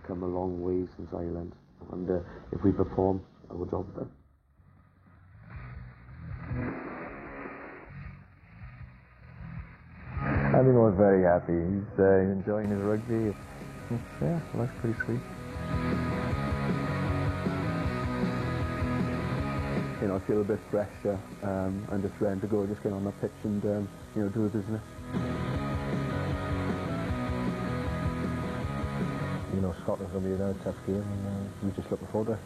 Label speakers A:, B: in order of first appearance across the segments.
A: come a long way since Ireland, and if we perform, our job's done.
B: Andy was very happy. He's enjoying his rugby. Yeah, well, that's pretty sweet. You know, I feel a bit fresher and just ready to go, just get on the pitch and you know, do the business. You know, Scotland's going to be another tough game, and we're just looking forward to it.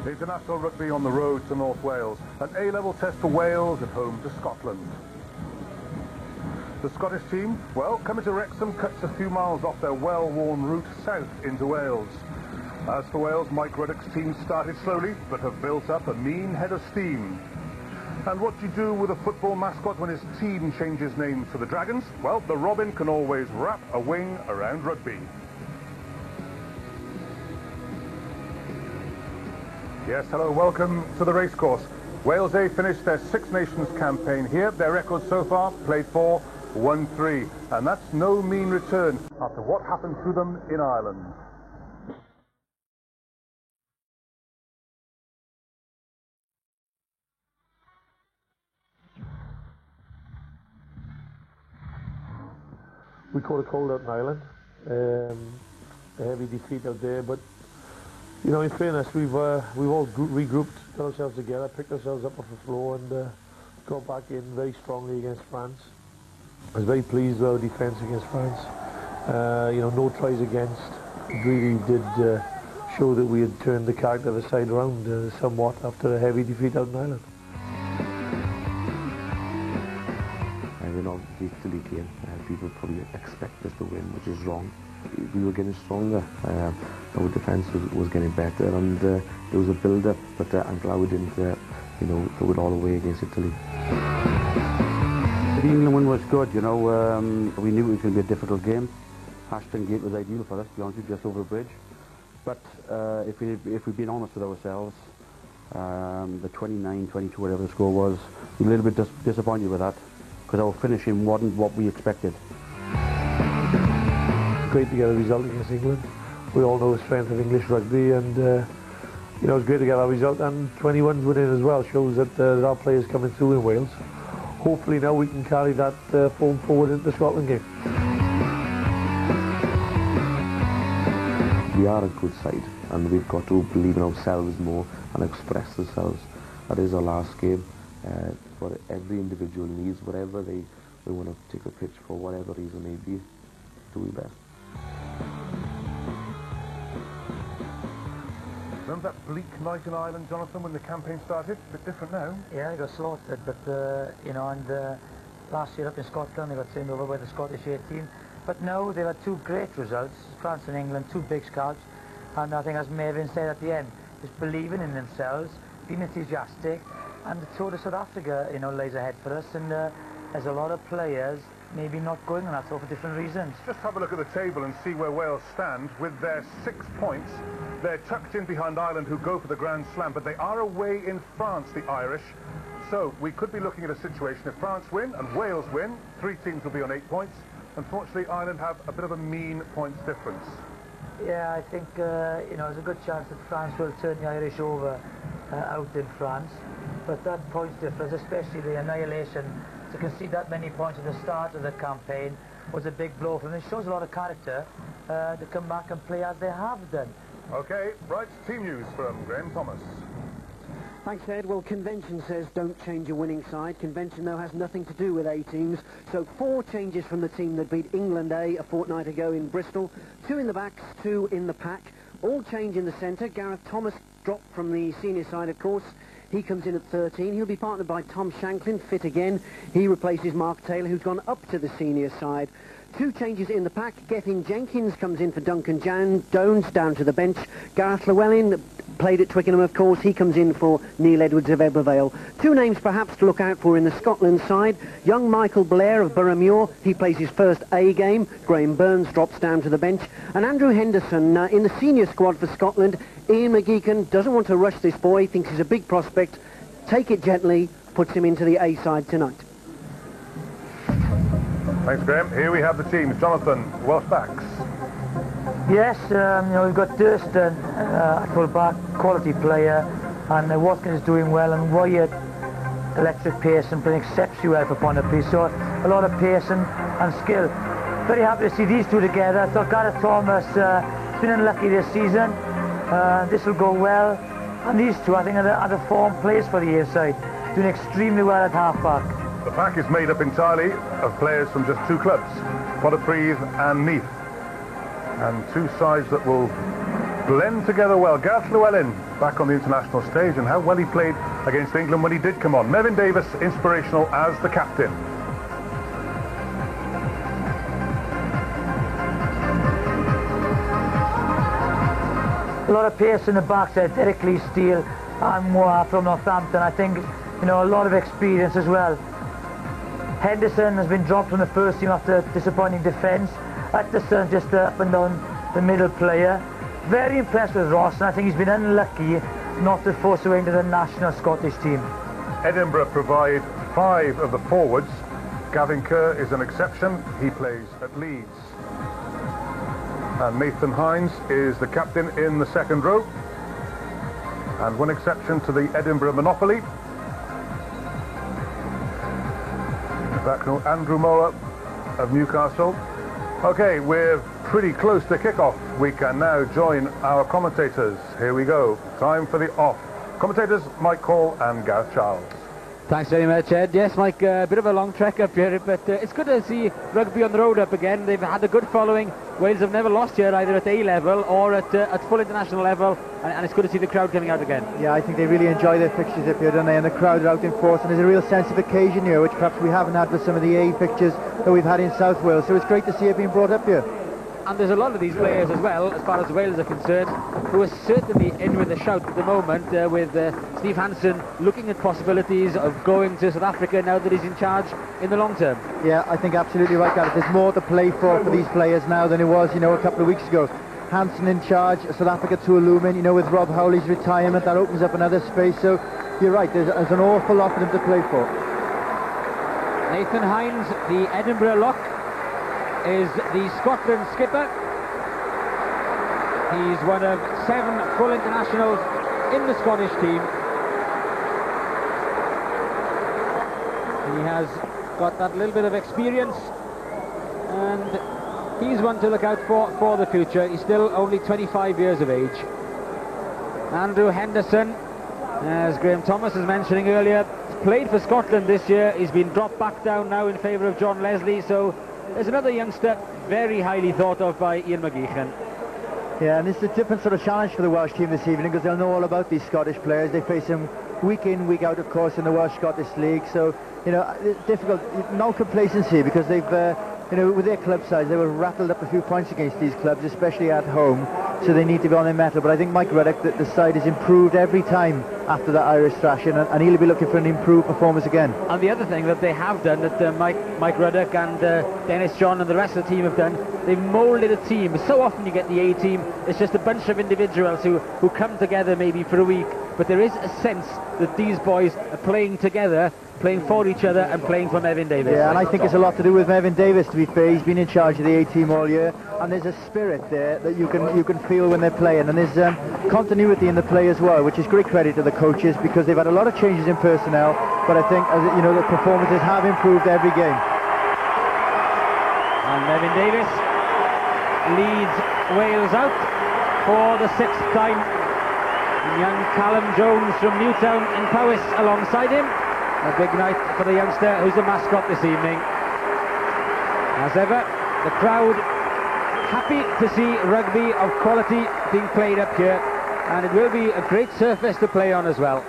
C: International rugby on the road to North Wales. An A-level test for Wales at home to Scotland. The Scottish team, well, coming to Wrexham, cuts a few miles off their well-worn route south into Wales. As for Wales, Mike Ruddock's team started slowly, but have built up a mean head of steam. And what do you do with a football mascot when his team changes names to the Dragons? Well, the Robin can always wrap a wing around rugby. Yes, hello, welcome to the racecourse. Wales A finished their Six Nations campaign here. Their record so far, played 4, won 3. And that's no mean return after what happened to them in Ireland.
D: We caught a cold out in Ireland. A heavy defeat out there, but you know, in fairness, we've all regrouped, got ourselves together, picked ourselves up off the floor, and got back in very strongly against France. I was very pleased with our defence against France. You know, no tries against. It really did show that we had turned the character of the side around somewhat after a heavy defeat out in Ireland.
A: We're not Italy game. People probably expect us to win, which is wrong. We were getting stronger. Our defence was getting better, and there was a build-up. But I'm glad we didn't, you know, throw it all away against Italy.
E: The England one was good. You know, we knew it was going to be a difficult game. Ashton Gate was ideal for us, to be honest with you, just over a bridge. But if we've been honest with ourselves, the 29-22, whatever the score was, we were a little bit disappointed with that, because our finishing wasn't what we expected.
D: Great to get a result against England. We all know the strength of English rugby, and you know, it's great to get that result. And 21's winning as well shows that there are players coming through in Wales. Hopefully now we can carry that form forward into the Scotland game.
A: We are a good side, and we've got to believe in ourselves more and express ourselves. That is our last game. For every individual needs, whatever they want to take a pitch for, whatever reason may be, do your best.
C: Remember that bleak night in Ireland, Jonathan, when the campaign started? A bit different now.
F: Yeah, they got slaughtered, but, you know, and last year up in Scotland, they got turned over by the Scottish 18. But now they've had two great results, France and England, two big scalps. And I think, as Mervyn said at the end, just believing in themselves, being enthusiastic, and the Tour of South Africa, you know, lays ahead for us. And there's a lot of players maybe not going on that tour for different reasons.
C: Just have a look at the table and see where Wales stand with their 6 points. They're tucked in behind Ireland, who go for the Grand Slam, but they are away in France, the Irish. So we could be looking at a situation, if France win and Wales win, 3 teams will be on 8 points. Unfortunately, Ireland have a bit of a mean points difference.
F: Yeah, I think, you know, there's a good chance that France will turn the Irish over out in France. But that points difference, especially the annihilation, to concede that many points at the start of the campaign was a big blow for them. It shows a lot of character to come back and play as they have done.
C: OK, right, team news from Graham Thomas.
G: Thanks, Ed. Well, convention says don't change a winning side. Convention, though, has nothing to do with A teams. So 4 changes from the team that beat England A a fortnight ago in Bristol. 2 in the backs, 2 in the pack. All change in the centre. Gareth Thomas dropped from the senior side, of course. He comes in at 13. He'll be partnered by Tom Shanklin, fit again. He replaces Mark Taylor, who's gone up to the senior side. 2 changes in the pack. Gethin Jenkins comes in for Duncan Jones, down to the bench. Gareth Llewellyn played at Twickenham, of course. He comes in for Neil Edwards of Ebervale. 2 names perhaps to look out for in the Scotland side. Young Michael Blair of Boroughmuir. He plays his first A game. Graham Burns drops down to the bench. And Andrew Henderson in the senior squad for Scotland. Ian McGeechan doesn't want to rush this boy. Thinks he's a big prospect. Take it gently. Puts him into the A side tonight.
C: Thanks, Graham. Here we have the teams. Jonathan, Welsh backs.
F: Yes, we've got Durston, full-back, quality player, and Watkins is doing well, and Wyatt, electric pace and playing exceptionally well for Pontypridd. So a lot of pace and skill. Very happy to see these two together. I thought Gareth Thomas has been unlucky this season. This will go well. And these two, I think, are the form players for the Ayr side, doing extremely well at half-back.
C: The pack is made up entirely of players from just two clubs, Pontypridd and Neath. And two sides that will blend together well. Gareth Llewellyn back on the international stage, and how well he played against England when he did come on. Mefin Davies, inspirational as the captain.
F: A lot of pace in the backside. Derek Lee Steele and Moa from Northampton. I think, a lot of experience as well. Henderson has been dropped from the first team after disappointing defence. Utterson just up and down the middle player. Very impressed with Ross, and I think he's been unlucky not to force away into the national Scottish team.
C: Edinburgh provide 5 of the forwards. Gavin Kerr is an exception. He plays at Leeds. And Nathan Hines is the captain in the second row. And one exception to the Edinburgh monopoly. Back to Andrew Moore of Newcastle. Okay, we're pretty close to kick-off. We can now join our commentators. Here we go. Time for the off. Commentators Mike Hall and Gareth Charles.
H: Thanks very much, Ed. Yes, Mike, a bit of a long trek up here, but it's good to see rugby on the road up again. They've had a good following. Wales have never lost here, either at A level or at full international level, and it's good to see the crowd coming out again.
I: Yeah, I think they really enjoy their fixtures up here, don't they? And the crowd are out in force, and there's a real sense of occasion here, which perhaps we haven't had with some of the A fixtures that we've had in South Wales. So it's great to see it being brought up here.
H: And there's a lot of these players as well, as far as Wales are concerned, who are certainly in with a shout at the moment, with Steve Hansen looking at possibilities of going to South Africa now that he's in charge in the long term.
I: Yeah, I think absolutely right, Gareth. There's more to play for these players now than it was, a couple of weeks ago. Hansen in charge, South Africa to illumine, with Rob Howley's retirement, that opens up another space. So you're right, there's an awful lot for them to play for.
H: Nathan Hines, the Edinburgh lock, is the Scotland skipper. He's one of 7 full internationals in the Scottish team. He has got that little bit of experience, and he's one to look out for the future. He's still only 25 years of age. Andrew Henderson, as Graham Thomas was mentioning earlier, played for Scotland this year. He's been dropped back down now in favour of John Leslie, so there's another youngster very highly thought of by Ian McGeechan.
I: Yeah, and it's a different sort of challenge for the Welsh team this evening, because they'll know all about these Scottish players. They face them week in, week out, of course, in the Welsh Scottish League. So, it's difficult. No complacency, because they've, with their club size, they were rattled up a few points against these clubs, especially at home. So they need to be on their mettle. But I think Mike Ruddock, the side has improved every time after that Irish thrashing, and he'll be looking for an improved performance again.
H: And the other thing that they have done, that Mike Ruddock and Dennis John and the rest of the team have done, they've moulded a team. So often you get the A team, it's just a bunch of individuals who come together maybe for a week, but there is a sense that these boys are playing together, playing for each other and playing for Mefin Davies.
I: Yeah, and I think it's a lot to do with Mefin Davies, to be fair. He's been in charge of the A-team all year, and there's a spirit there that you can feel when they're playing, and there's continuity in the play as well, which is great credit to the coaches, because they've had a lot of changes in personnel, but I think, the performances have improved every game.
H: And Mefin Davies leads Wales out for the 6th time. And young Callum Jones from Newtown in Powys alongside him. A big night for the youngster who's the mascot this evening. As ever, the crowd happy to see rugby of quality being played up here, and it will be a great surface to play on as well.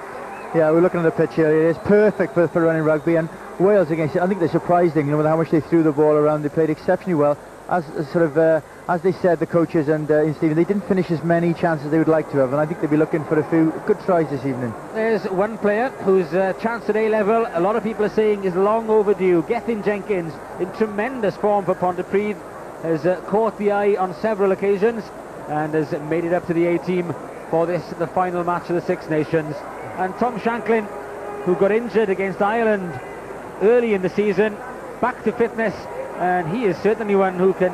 I: Yeah, we're looking at the pitch here. It is perfect for running rugby, and Wales against it, I think they surprised them, with how much they threw the ball around. They played exceptionally well. As they said, the coaches and Stephen, they didn't finish as many chances as they would like to have, and I think they'll be looking for a few good tries this evening.
H: There's one player whose chance at A-level, a lot of people are saying, is long overdue. Gethin Jenkins, in tremendous form for Pontypridd, has caught the eye on several occasions and has made it up to the A-team for the final match of the Six Nations. And Tom Shanklin, who got injured against Ireland early in the season, back to fitness and he is certainly one who can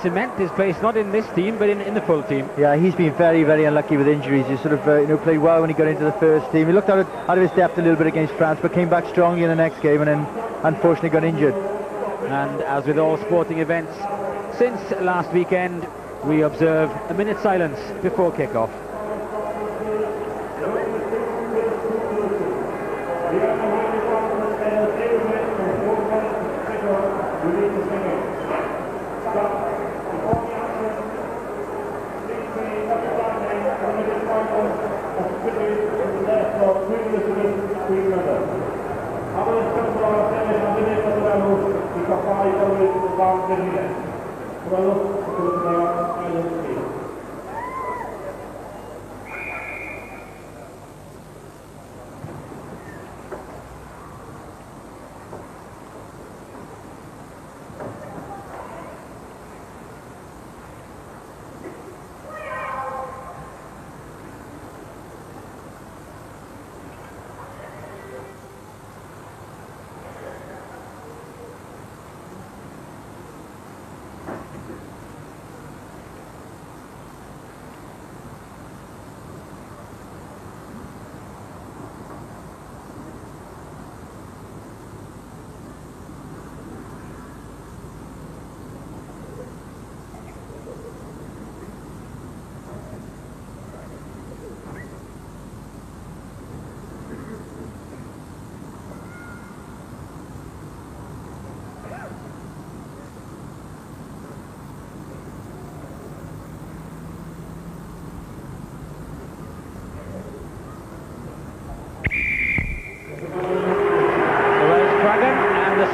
H: cement his place not in this team but in the full team.
I: Yeah, he's been very, very unlucky with injuries. He sort of played well when he got into the first team. He looked out of his depth a little bit against France, but came back strongly in the next game and then unfortunately got injured.
H: And as with all sporting events since last weekend, we observe a minute's silence before kick-off.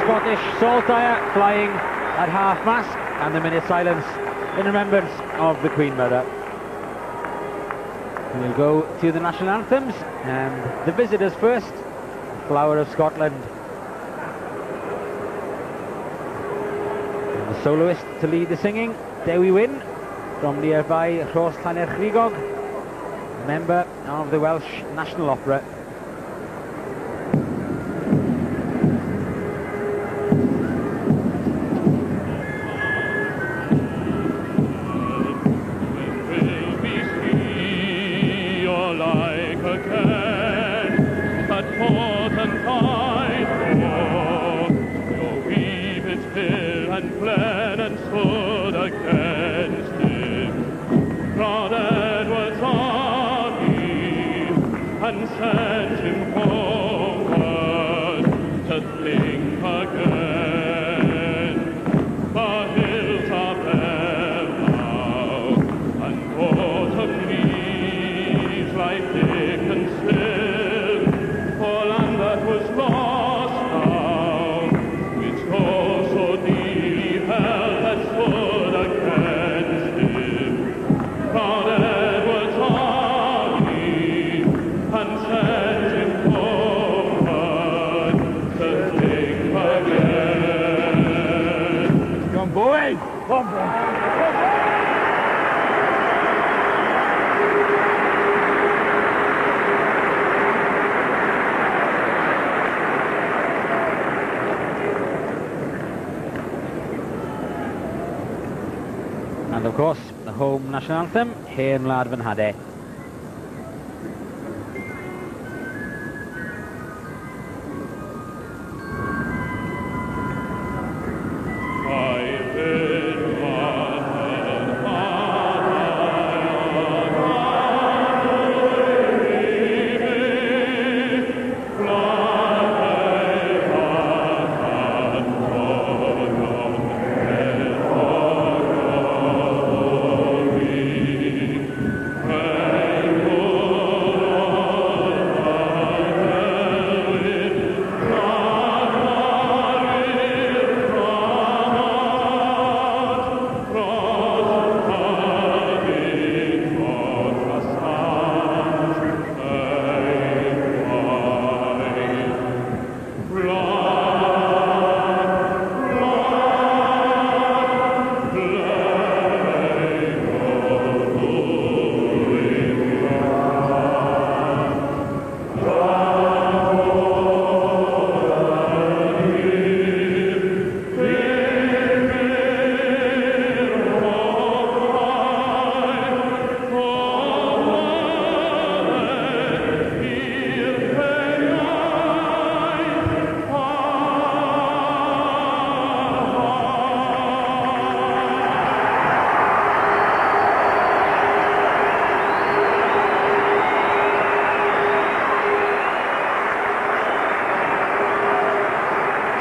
H: Scottish Saltire flying at half-mast, and the minute silence in remembrance of the Queen Mother. We'll go to the national anthems, and the visitors first, Flower of Scotland. And the soloist to lead the singing, Dewi Wyn, from nearby Rhos Llanerchrigog, member of the Welsh National Opera. And of course, the home national anthem, Hen Wlad Fy Nhade.
J: Hey!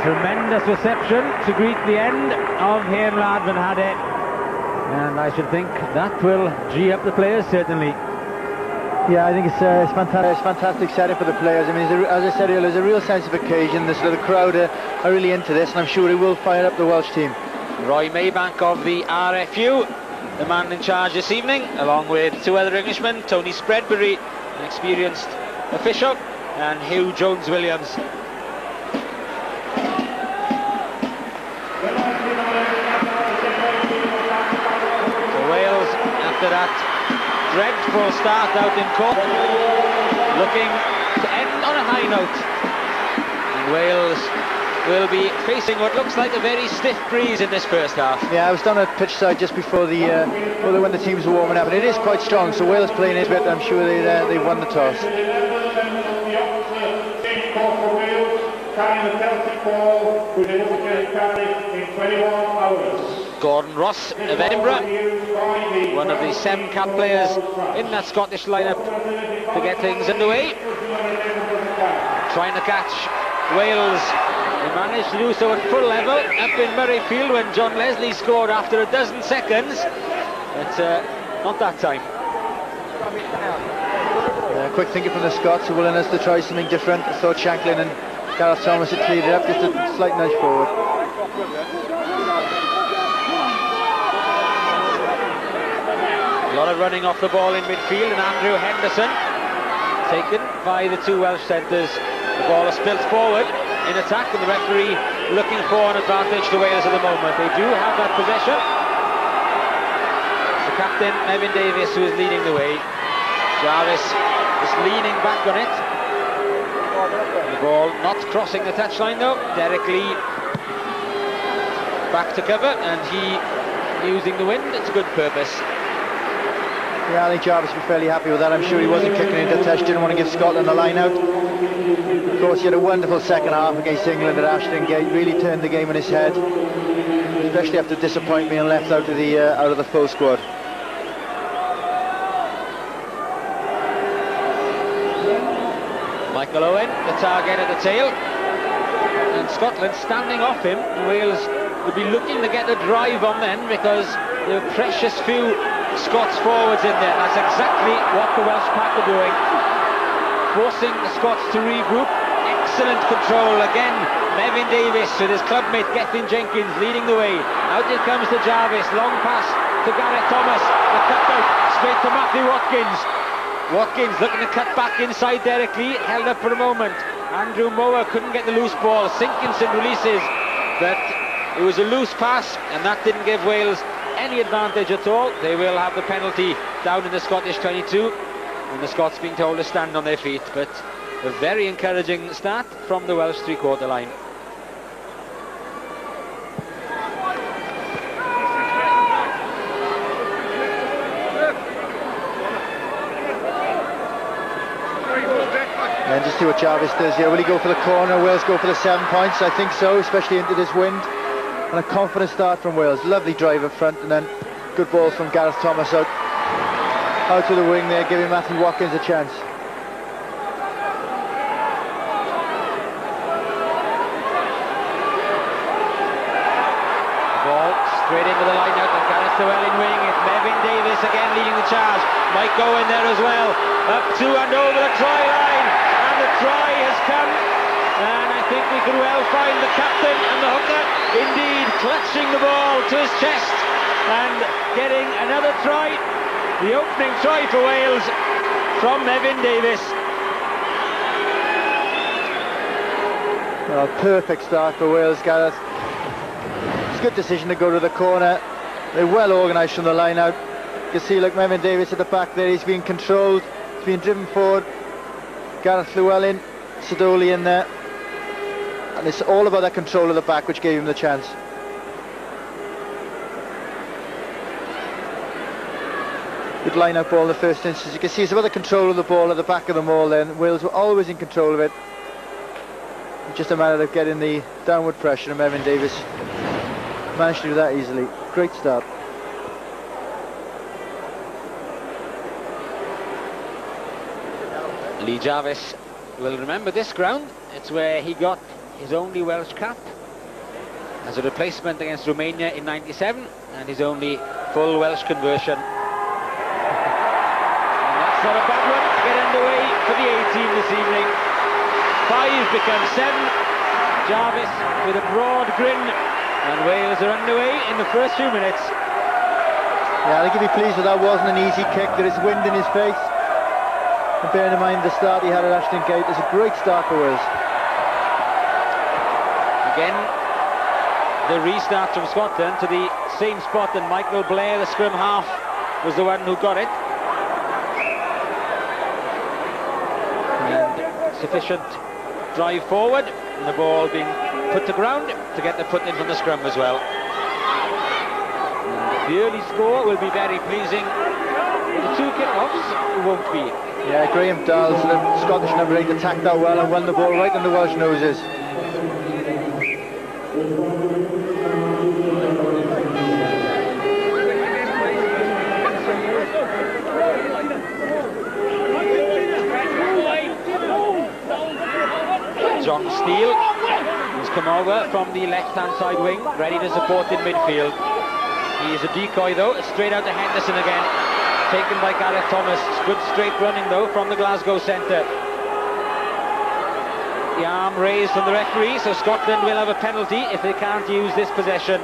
H: Tremendous reception to greet the end of Heimlad van Hade. And I should think that will gee up the players, certainly.
I: Yeah, I think it's fantastic setting for the players. I mean, as I said earlier, there's a real sense of occasion. The crowd are really into this, and I'm sure it will fire up the Welsh team.
H: Roy Maybank of the RFU, the man in charge this evening, along with two other Englishmen, Tony Spreadbury, an experienced official, and Hugh Jones-Williams. So Wales, after that dreadful start out in Cork, looking to end on a high note. And Wales will be facing what looks like a very stiff breeze in this first half.
I: Yeah, I was down at pitch side just before when the teams were warming up, and it is quite strong, so Wales playing it, but I'm sure they won the toss.
H: Gordon Ross of Edinburgh, one of the Semcap players in that Scottish lineup to get things underway. Trying to catch Wales. They managed to do so at full level up in Murrayfield when John Leslie scored after a dozen seconds. But not that time.
I: Quick thinking from the Scots, a willingness to try something different. I thought Shanklin and Gareth Thomas had cleared it up, just a slight nudge forward.
H: A lot of running off the ball in midfield, and Andrew Henderson taken by the two Welsh centres. The ball is spilt forward in attack, and the referee looking for an advantage to Wales at the moment. They do have that possession. The captain, Mefin Davies, who is leading the way. Jarvis is leaning back on it. The ball not crossing the touchline though. Derek Lee back to cover, and he using the wind to good purpose.
I: Yeah, I think Jarvis will be fairly happy with that. I'm sure he wasn't kicking into touch, didn't want to give Scotland a line out. Of course, he had a wonderful second half against England at Ashton Gate, really turned the game on his head, especially after disappointment being left out of the full squad.
H: Michael Owen, the target at the tail, and Scotland standing off him. Wales would be looking to get the drive on then, because there are precious few Scots forwards in there. That's exactly what the Welsh pack are doing, forcing the Scots to regroup. Excellent control again. Mefin Davies with his clubmate Gethin Jenkins leading the way. Out it comes to Jarvis, long pass to Gareth Thomas, the cutout straight to Matthew Watkins. Watkins looking to cut back inside Derek Lee, held up for a moment. Andrew Mower couldn't get the loose ball. Sinkinson releases, but it was a loose pass, and that didn't give Wales any advantage at all. They will have the penalty down in the Scottish 22, and the Scots being told to stand on their feet. But a very encouraging start from the Welsh three-quarter line.
I: And just see what Jarvis does here. Will he go for the corner? Wales go for the 7 points? I think so, especially into this wind. And a confident start from Wales. Lovely drive up front, and then good ball from Gareth Thomas out to the wing there, giving Matthew Watkins a chance.
H: Ball straight into the line out, and Gareth Llewellyn winning it. Mefin Davies again leading the charge. Mike Owen there as well. Up to and over the try line, and the try has come. And I think we could well find the captain and the hooker indeed clutching the ball to his chest and getting another try. The opening try for Wales from Mefin Davies.
I: Well, perfect start for Wales, Gareth. It's a good decision to go to the corner. They're well organised from the line out. You can see, like Mefin Davies at the back there, he's being controlled, he's being driven forward. Gareth Llewellyn, Sidoli in there. And it's all about that control of the back which gave him the chance. Good line-out ball in the first instance. You can see it's about the control of the ball at the back of the maul then. Wales were always in control of it. It's just a matter of getting the downward pressure, and Mefin Davies managed to do that easily. Great start.
H: Lee Jarvis will remember this ground. It's where he got his only Welsh cap as a replacement against Romania in '97, and his only full Welsh conversion. And that's not a bad one to get underway for the A-team this evening. 5 becomes 7. Jarvis with a broad grin, and Wales are underway in the first few minutes.
I: Yeah, I think he'll be pleased that wasn't an easy kick. There is wind in his face. And bearing in mind the start he had at Ashton Gate, it's a great start for Wales.
H: Again, the restart from Scotland to the same spot, and Michael Blair, the scrum half, was the one who got it. And sufficient drive forward, and the ball being put to ground to get the put in from the scrum as well. And the early score will be very pleasing. The 2 kick-offs won't be.
I: Yeah, Graham Dowles, the Scottish number 8, attacked that well and won the ball right in the Welsh noses.
H: John Steele, who's come over from the left-hand side wing, ready to support in midfield. He is a decoy though, straight out to Henderson again, taken by Gareth Thomas. Good straight running though from the Glasgow centre. The arm raised from the referee, so Scotland will have a penalty if they can't use this possession.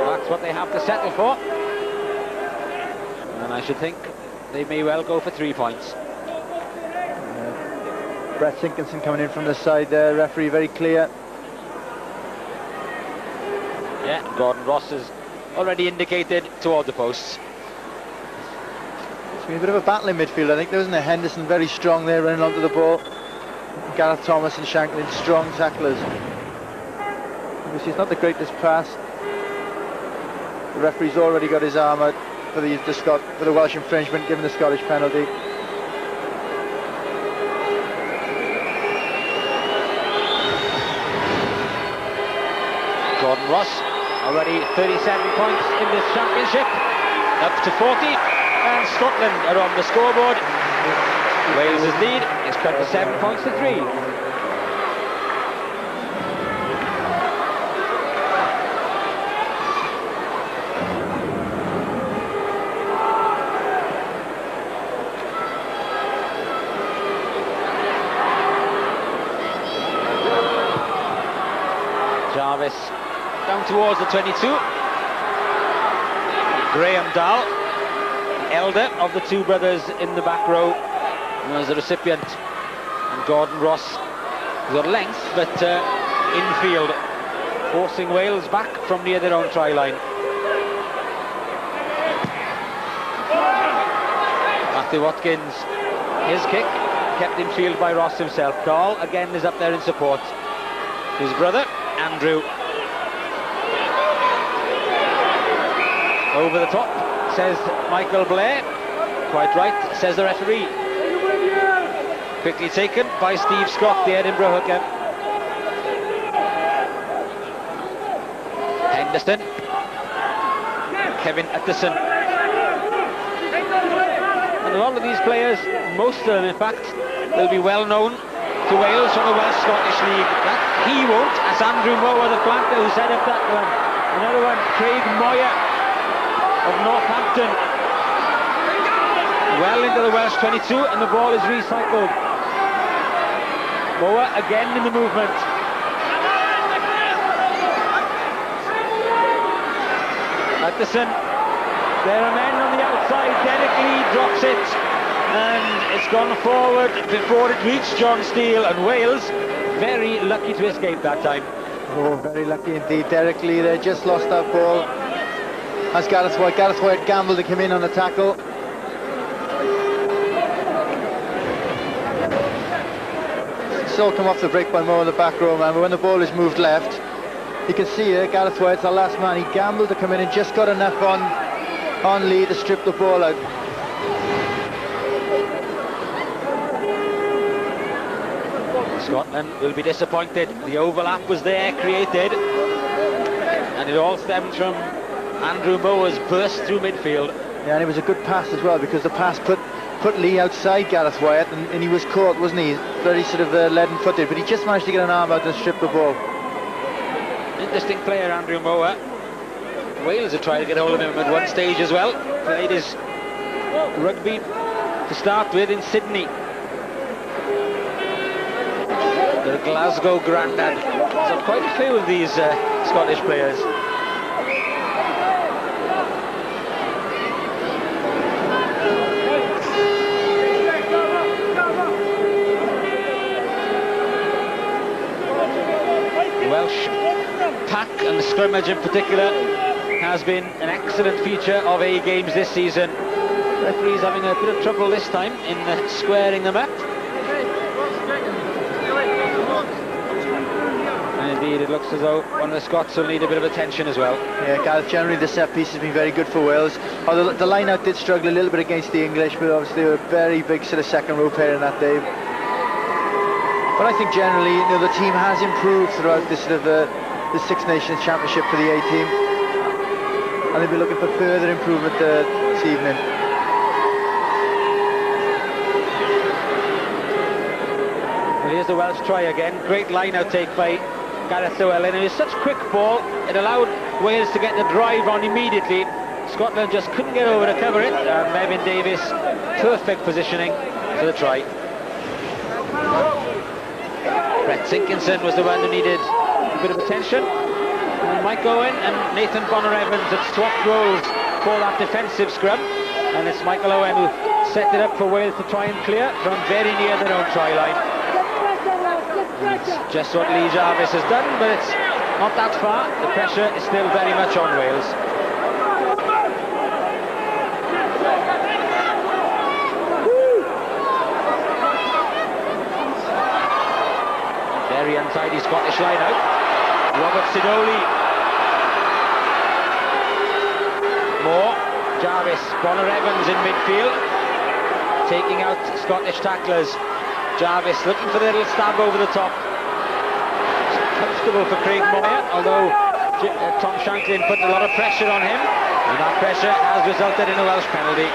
H: That's what they have to settle for. And I should think they may well go for 3 points.
I: Brett Sinkinson coming in from the side there, referee very clear.
H: Yeah, Gordon Ross has already indicated toward the posts.
I: It's been a bit of a battle in midfield, I think, there wasn't there? Henderson very strong there, running onto the ball. Gareth Thomas and Shanklin, strong tacklers. Obviously it's not the greatest pass. The referee's already got his arm out for the Welsh infringement, given the Scottish penalty.
H: Gordon Ross, already 37 points in this championship, up to 40, and Scotland are on the scoreboard. Wales' lead is cut to 7 points to 3. Jarvis down towards the 22. Graham Dahl, elder of the 2 brothers in the back row, was the recipient. And Gordon Ross has got length, but infield, forcing Wales back from near their own try line. Matthew Watkins, his kick, kept in field by Ross himself. Dahl again is up there in support. His brother, Andrew. Over the top, says Michael Blair. Quite right, says the referee. Quickly taken by Steve Scott, the Edinburgh hooker. Henderson. Kevin Utterson. And a lot of these players, most of them in fact, will be well known to Wales from the Welsh Scottish League. That he won't, as Andrew Moore, the flanker who set up that one. Another one, Craig Moyer of Northampton. Well into the Welsh 22, and the ball is recycled. Moore again in the movement. Utterson. There are men on the outside. Derek Lee drops it, and it's gone forward before it reached John Steele, and Wales very lucky to escape that time.
I: Oh, very lucky indeed. Derek Lee there just lost that ball. As Gareth White gambled to come in on the tackle. It's all come off the break by Moore in the back row, man, but when the ball is moved left, you can see here Gareth White's the last man. He gambled to come in and just got enough on Lee to strip the ball out.
H: Scotland will be disappointed. The overlap was there, created, and it all stemmed from Andrew Mower's burst through midfield.
I: Yeah, and it was a good pass as well, because the pass put put Lee outside Gareth Wyatt, and he was caught, wasn't he? Very sort of leaden-footed, but he just managed to get an arm out and strip the ball.
H: Interesting player, Andrew Moore. Wales have tried to get hold of him at one stage as well. Played his rugby to start with in Sydney. The Glasgow granddad. So quite a few of these Scottish players. The Welsh pack and the scrimmage in particular has been an excellent feature of A games this season. Referees having a bit of trouble this time in squaring them up. And indeed it looks as though one of the Scots will need a bit of attention as well.
I: Yeah, Gareth, generally the set piece has been very good for Wales. Although the line-out did struggle a little bit against the English, but obviously they were a very big sort of second row pair in that day. But I think generally, you know, the team has improved throughout this sort of the Six Nations Championship for the A team, and they'll be looking for further improvement this evening.
H: Well, here's the Welsh try again. Great line-out take by Gareth Llewellyn. It was such a quick ball, it allowed Wales to get the drive on immediately. Scotland just couldn't get over to cover it. Mefin Davies, perfect positioning for the try. Brett Sinkinson was the one who needed a bit of attention. And Mike Owen and Nathan Bonner-Evans have swapped roles for that defensive scrum. And it's Michael Owen who set it up for Wales to try and clear from very near their own try line. It's just what Lee Jarvis has done, but it's not that far. The pressure is still very much on Wales. Very untidy Scottish line out. Robert Sidoli. Moore, Jarvis, Bonner-Evans in midfield, taking out Scottish tacklers. Jarvis looking for the little stab over the top. It's comfortable for Craig Moyer, although Tom Shanklin put a lot of pressure on him, and that pressure has resulted in a Welsh penalty.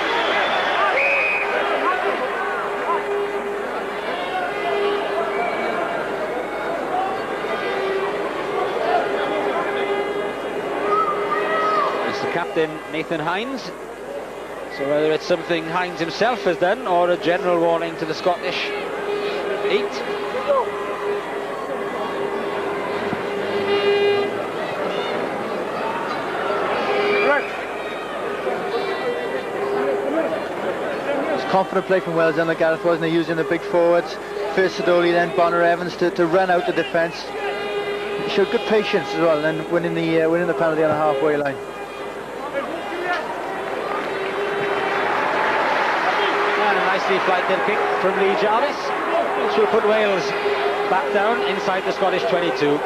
H: Captain Nathan Hines. So whether it's something Hines himself has done or a general warning to the Scottish 8.
I: It's confident play from Wales under Gareth, wasn't he, using the big forwards. First Sidoli, then Bonner-Evans to run out the defence. He showed good patience as well, and then winning the penalty on the halfway line.
H: Nicely flighted kick from Lee Jarvis, which will put Wales back down inside the Scottish 22.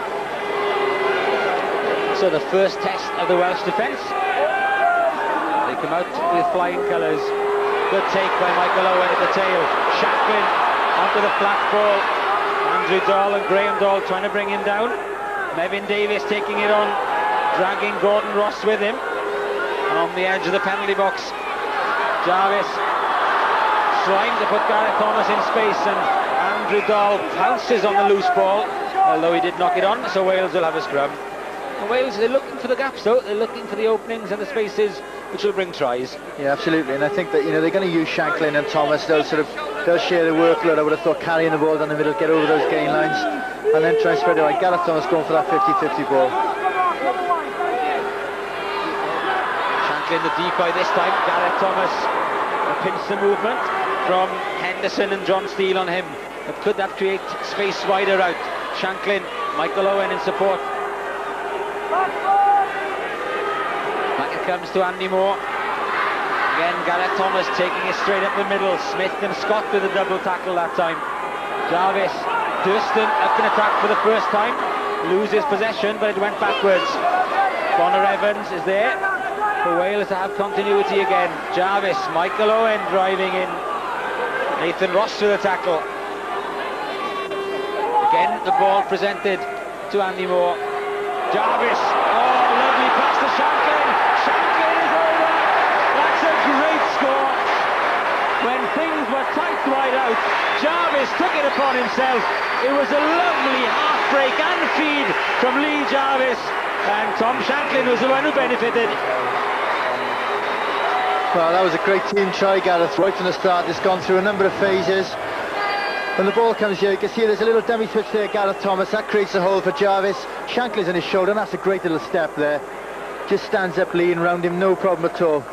H: So the first test of the Welsh defence. They come out with flying colours. Good take by Michael Owen at the tail. Shanklin onto the flat ball. Andrew Dahl and Graham Dahl trying to bring him down. Mefin Davies taking it on, dragging Gordon Ross with him. And on the edge of the penalty box, Jarvis trying to put Gareth Thomas in space, and Andrew Dahl pounces on the loose ball, although he did knock it on, so Wales will have a scrum. And Wales, they're looking for the gaps though, they're looking for the openings and the spaces which will bring tries.
I: Yeah, absolutely, and I think that, you know, they're going to use Shanklin and Thomas. They'll share the workload. I would have thought carrying the ball down the middle, get over those gain lines, and then try and spread it out. Gareth Thomas going for that 50-50 ball.
H: Shanklin the decoy this time. Gareth Thomas a pincer movement from Henderson and John Steele on him. But could that create space wider out? Shanklin, Michael Owen in support. Back it comes to Andy Moore. Again, Gareth Thomas taking it straight up the middle. Smith and Scott with a double tackle that time. Jarvis, Durston up in attack for the first time. Loses possession, but it went backwards. Bonner-Evans is there for Wales to have continuity again. Jarvis, Michael Owen driving in. Nathan Ross with a tackle. Again, the ball presented to Andy Moore. Jarvis, oh, lovely pass to Shanklin. Shanklin is over. That's a great score. when things were tight wide out, Jarvis took it upon himself. It was a lovely half-break and feed from Lee Jarvis, and Tom Shanklin was the one who benefited.
I: Well, that was a great team try, Gareth, right from the start. It's gone through a number of phases. When the ball comes here, you can see there's a little dummy switch there, Gareth Thomas. That creates a hole for Jarvis. Shanklin's on his shoulder, and that's a great little step there. Just stands up Lee and round him, no problem at all.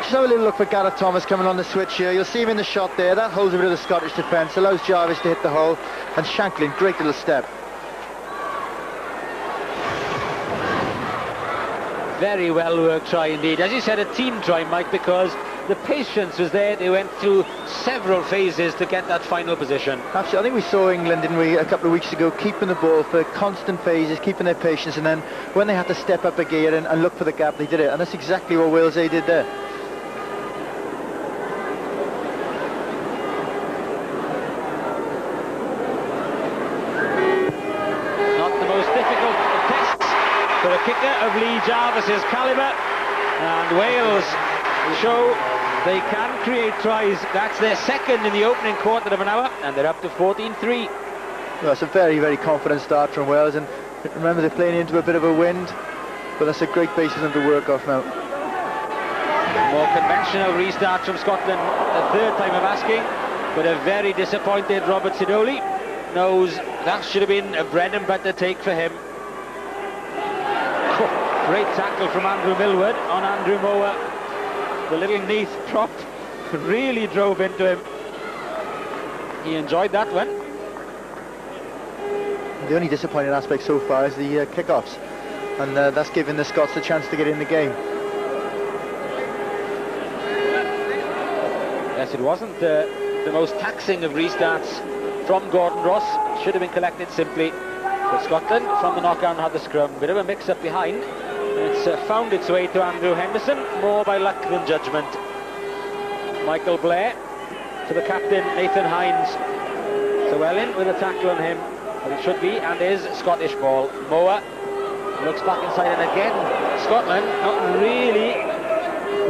I: Just have a little look for Gareth Thomas coming on the switch here. You'll see him in the shot there. That holds a bit of the Scottish defence, allows Jarvis to hit the hole. And Shanklin, great little step.
H: Very well worked try indeed. As you said, a team try, Mike, because the patience was there. They went through several phases to get that final position.
I: Absolutely. I think we saw England, didn't we, a couple of weeks ago, keeping the ball for constant phases, keeping their patience, and then when they had to step up a gear and look for the gap, they did it. And that's exactly what Wales A did there.
H: Not the most difficult of tests for a kicker of Lee Jarvis's calibre, and Wales show they can create tries. That's their second in the opening quarter of an hour, and they're up to 14-3.
I: Well, it's a very, very confident start from Wales, and remember they're playing into a bit of a wind, but that's a great basis of them to work off now.
H: More conventional restart from Scotland, the third time of asking, but a very disappointed Robert Sidoli knows that should have been a bread and butter take for him. Great tackle from Andrew Millward on Andrew Mower. The little Neath prop really drove into him. He enjoyed that one.
I: The only disappointing aspect so far is the kick-offs, and that's given the Scots a chance to get in the game.
H: Yes, it wasn't the most taxing of restarts from Gordon Ross. Should have been collected simply. But Scotland, from the knock-on, had the scrum. Bit of a mix-up behind. It's found its way to Andrew Henderson, more by luck than judgment. Michael Blair to the captain, Nathan Hines. Llewellyn with a tackle on him, but it should be and is Scottish ball. Moa looks back inside, and again Scotland not really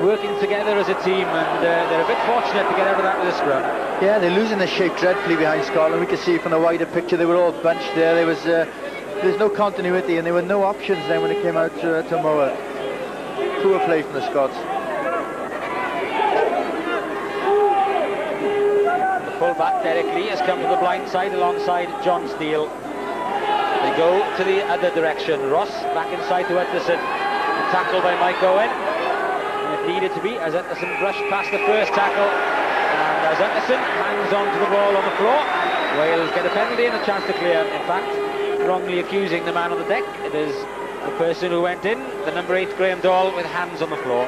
H: working together as a team, and they're a bit fortunate to get out of that with a scrum.
I: Yeah, they're losing their shape dreadfully behind Scotland. We can see from the wider picture they were all bunched there. There's no continuity, and there were no options then when it came out to Moa. Poor play from the Scots.
H: The full-back Derek Lee has come to the blind side alongside John Steele. They go to the other direction. Ross back inside to Utterson. Tackled by Mike Owen. And it needed to be as Utterson brushed past the first tackle. And as Utterson hangs on to the ball on the floor, Wales get a penalty and a chance to clear. In fact, wrongly accusing the man on the deck. It is the person who went in, the number 8 Graham Dahl, with hands on the floor.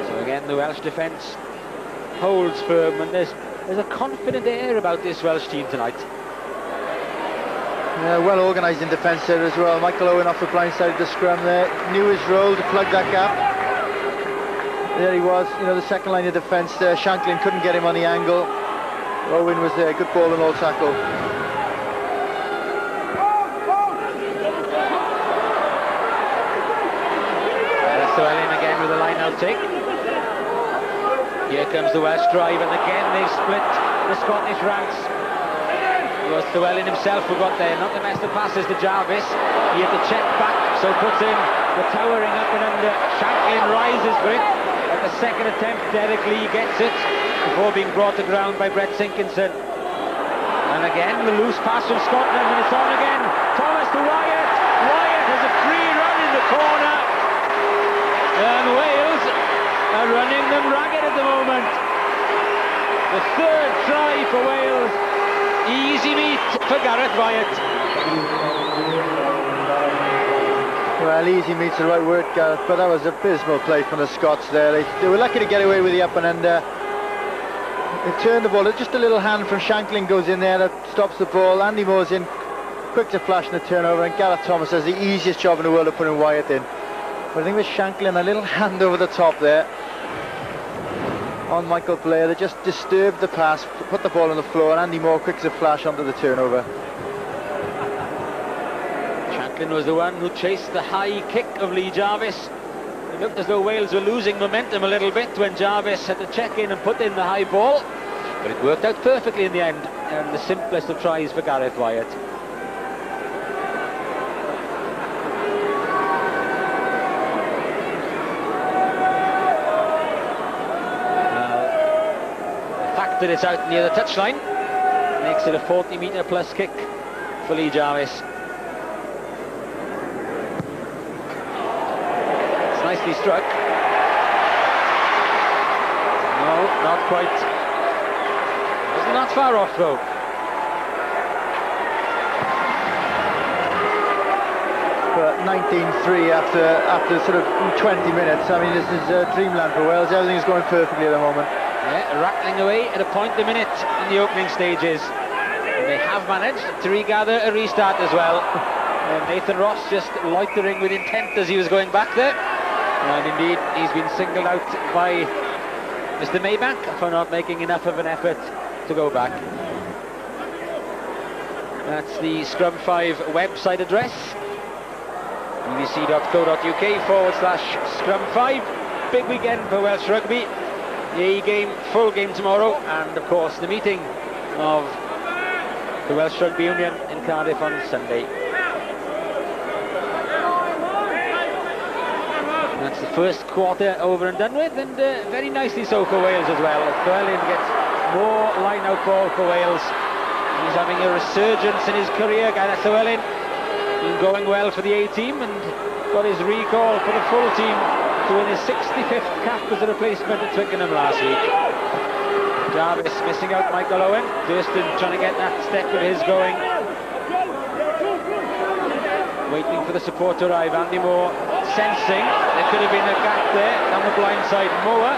H: So again the Welsh defence holds firm, and there's a confident air about this Welsh team tonight.
I: Yeah, well organised in defence there as well. Michael Owen off the blind side of the scrum there, knew his role to plug that gap. There he was, the second line of defence there. Shanklin couldn't get him on the angle. Owen was there, good ball and all tackle.
H: Llewellyn again with a line-out take. Here comes the Welsh drive, and again they split the Scottish ranks. It was Llewellyn himself who got there, not the best of passes to Jarvis. He had to check back, so puts in the towering up and under. Shanklin rises for it. At the second attempt, Derek Lee gets it before being brought to ground by Brett Sinkinson. And again, the loose pass from Scotland, and it's on again. Thomas to Wyatt. Wyatt has a free run in the corner. And Wales are running them ragged at the moment. The third try for Wales. Easy meat for Gareth Wyatt.
I: Well, easy meets the right word, Gareth, but that was abysmal play from the Scots there. They were lucky to get away with the up and under. They turned the ball. Just a little hand from Shanklin goes in there that stops the ball. Andy Moore's in, quick to flash in the turnover, and Gareth Thomas has the easiest job in the world of putting Wyatt in. But I think with Shanklin, a little hand over the top there on Michael Blair, they just disturbed the pass, put the ball on the floor, and Andy Moore quick to flash onto the turnover.
H: Shanklin was the one who chased the high kick of Lee Jarvis. It looked as though Wales were losing momentum a little bit when Jarvis had to check in and put in the high ball. But it worked out perfectly in the end, and the simplest of tries for Gareth Wyatt. The fact that it's out near the touchline makes it a 40-metre plus kick for Lee Jarvis. It's nicely struck. No, not quite. Wasn't that far off though.
I: But 19-3 after sort of 20 minutes. I mean, this is dreamland for Wales. Everything's going perfectly at the moment.
H: Yeah, rattling away at a point a minute in the opening stages. And they have managed to regather a restart as well. Nathan Ross just loitering with intent as he was going back there. And indeed, he's been singled out by Mr. Maybank for not making enough of an effort to go back. That's the Scrum 5 website address. bbc.co.uk/Scrum 5. Big weekend for Welsh Rugby. The game, full game tomorrow, and of course the meeting of the Welsh Rugby Union in Cardiff on Sunday. That's the first quarter over and done with, and very nicely so for Wales as well. Llewellyn gets more line-out ball for Wales. He's having a resurgence in his career, Gareth Llewellyn. Been going well for the A-team and got his recall for the full team to win his 65th cap as a replacement at Twickenham last week. Jarvis missing out Michael Owen. Thurston trying to get that step of his going. Waiting for the support to arrive. Andy Moore sensing there could have been a gap there down the blind side. Moore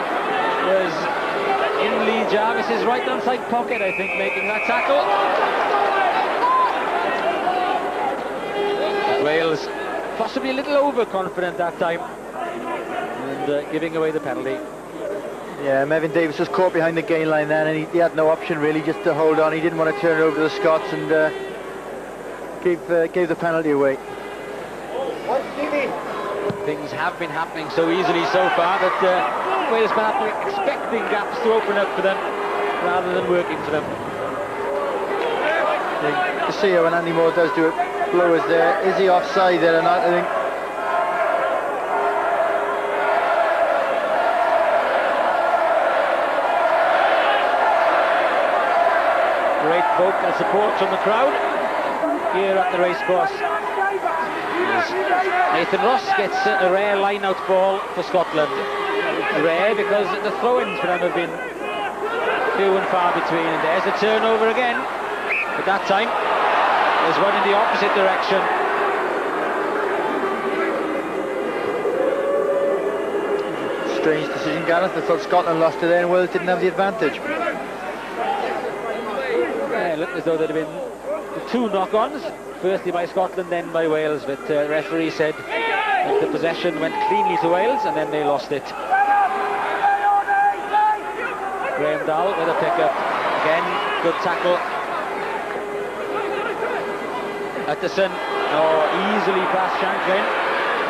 H: was in Lee Jarvis's right hand side pocket, I think, making that tackle. Wales possibly a little overconfident that time and giving away the penalty.
I: Yeah, Mevin Davis was caught behind the gain line then, and he had no option really just to hold on. He didn't want to turn it over to the Scots, and gave the penalty away.
H: Things have been happening so easily so far that Wales have been expecting gaps to open up for them rather than working for them.
I: Yeah, you see how when Andy Moore does do it, blowers there. Is he offside there or not? I think.
H: Great vocal support from the crowd here at the racecourse. Nathan Ross gets a rare line-out ball for Scotland. Rare because the throw-ins for them have been few and far between. And there's a turnover again, but that time there's one in the opposite direction.
I: Strange decision, Gareth. I thought Scotland lost it there and Wales didn't have the advantage.
H: Yeah, it looked as though there'd have been two knock-ons, firstly by Scotland, then by Wales, but the referee said that the possession went cleanly to Wales and then they lost it. Graham Dahl with a pick-up. Again, good tackle. Utterson, easily past Shanklin,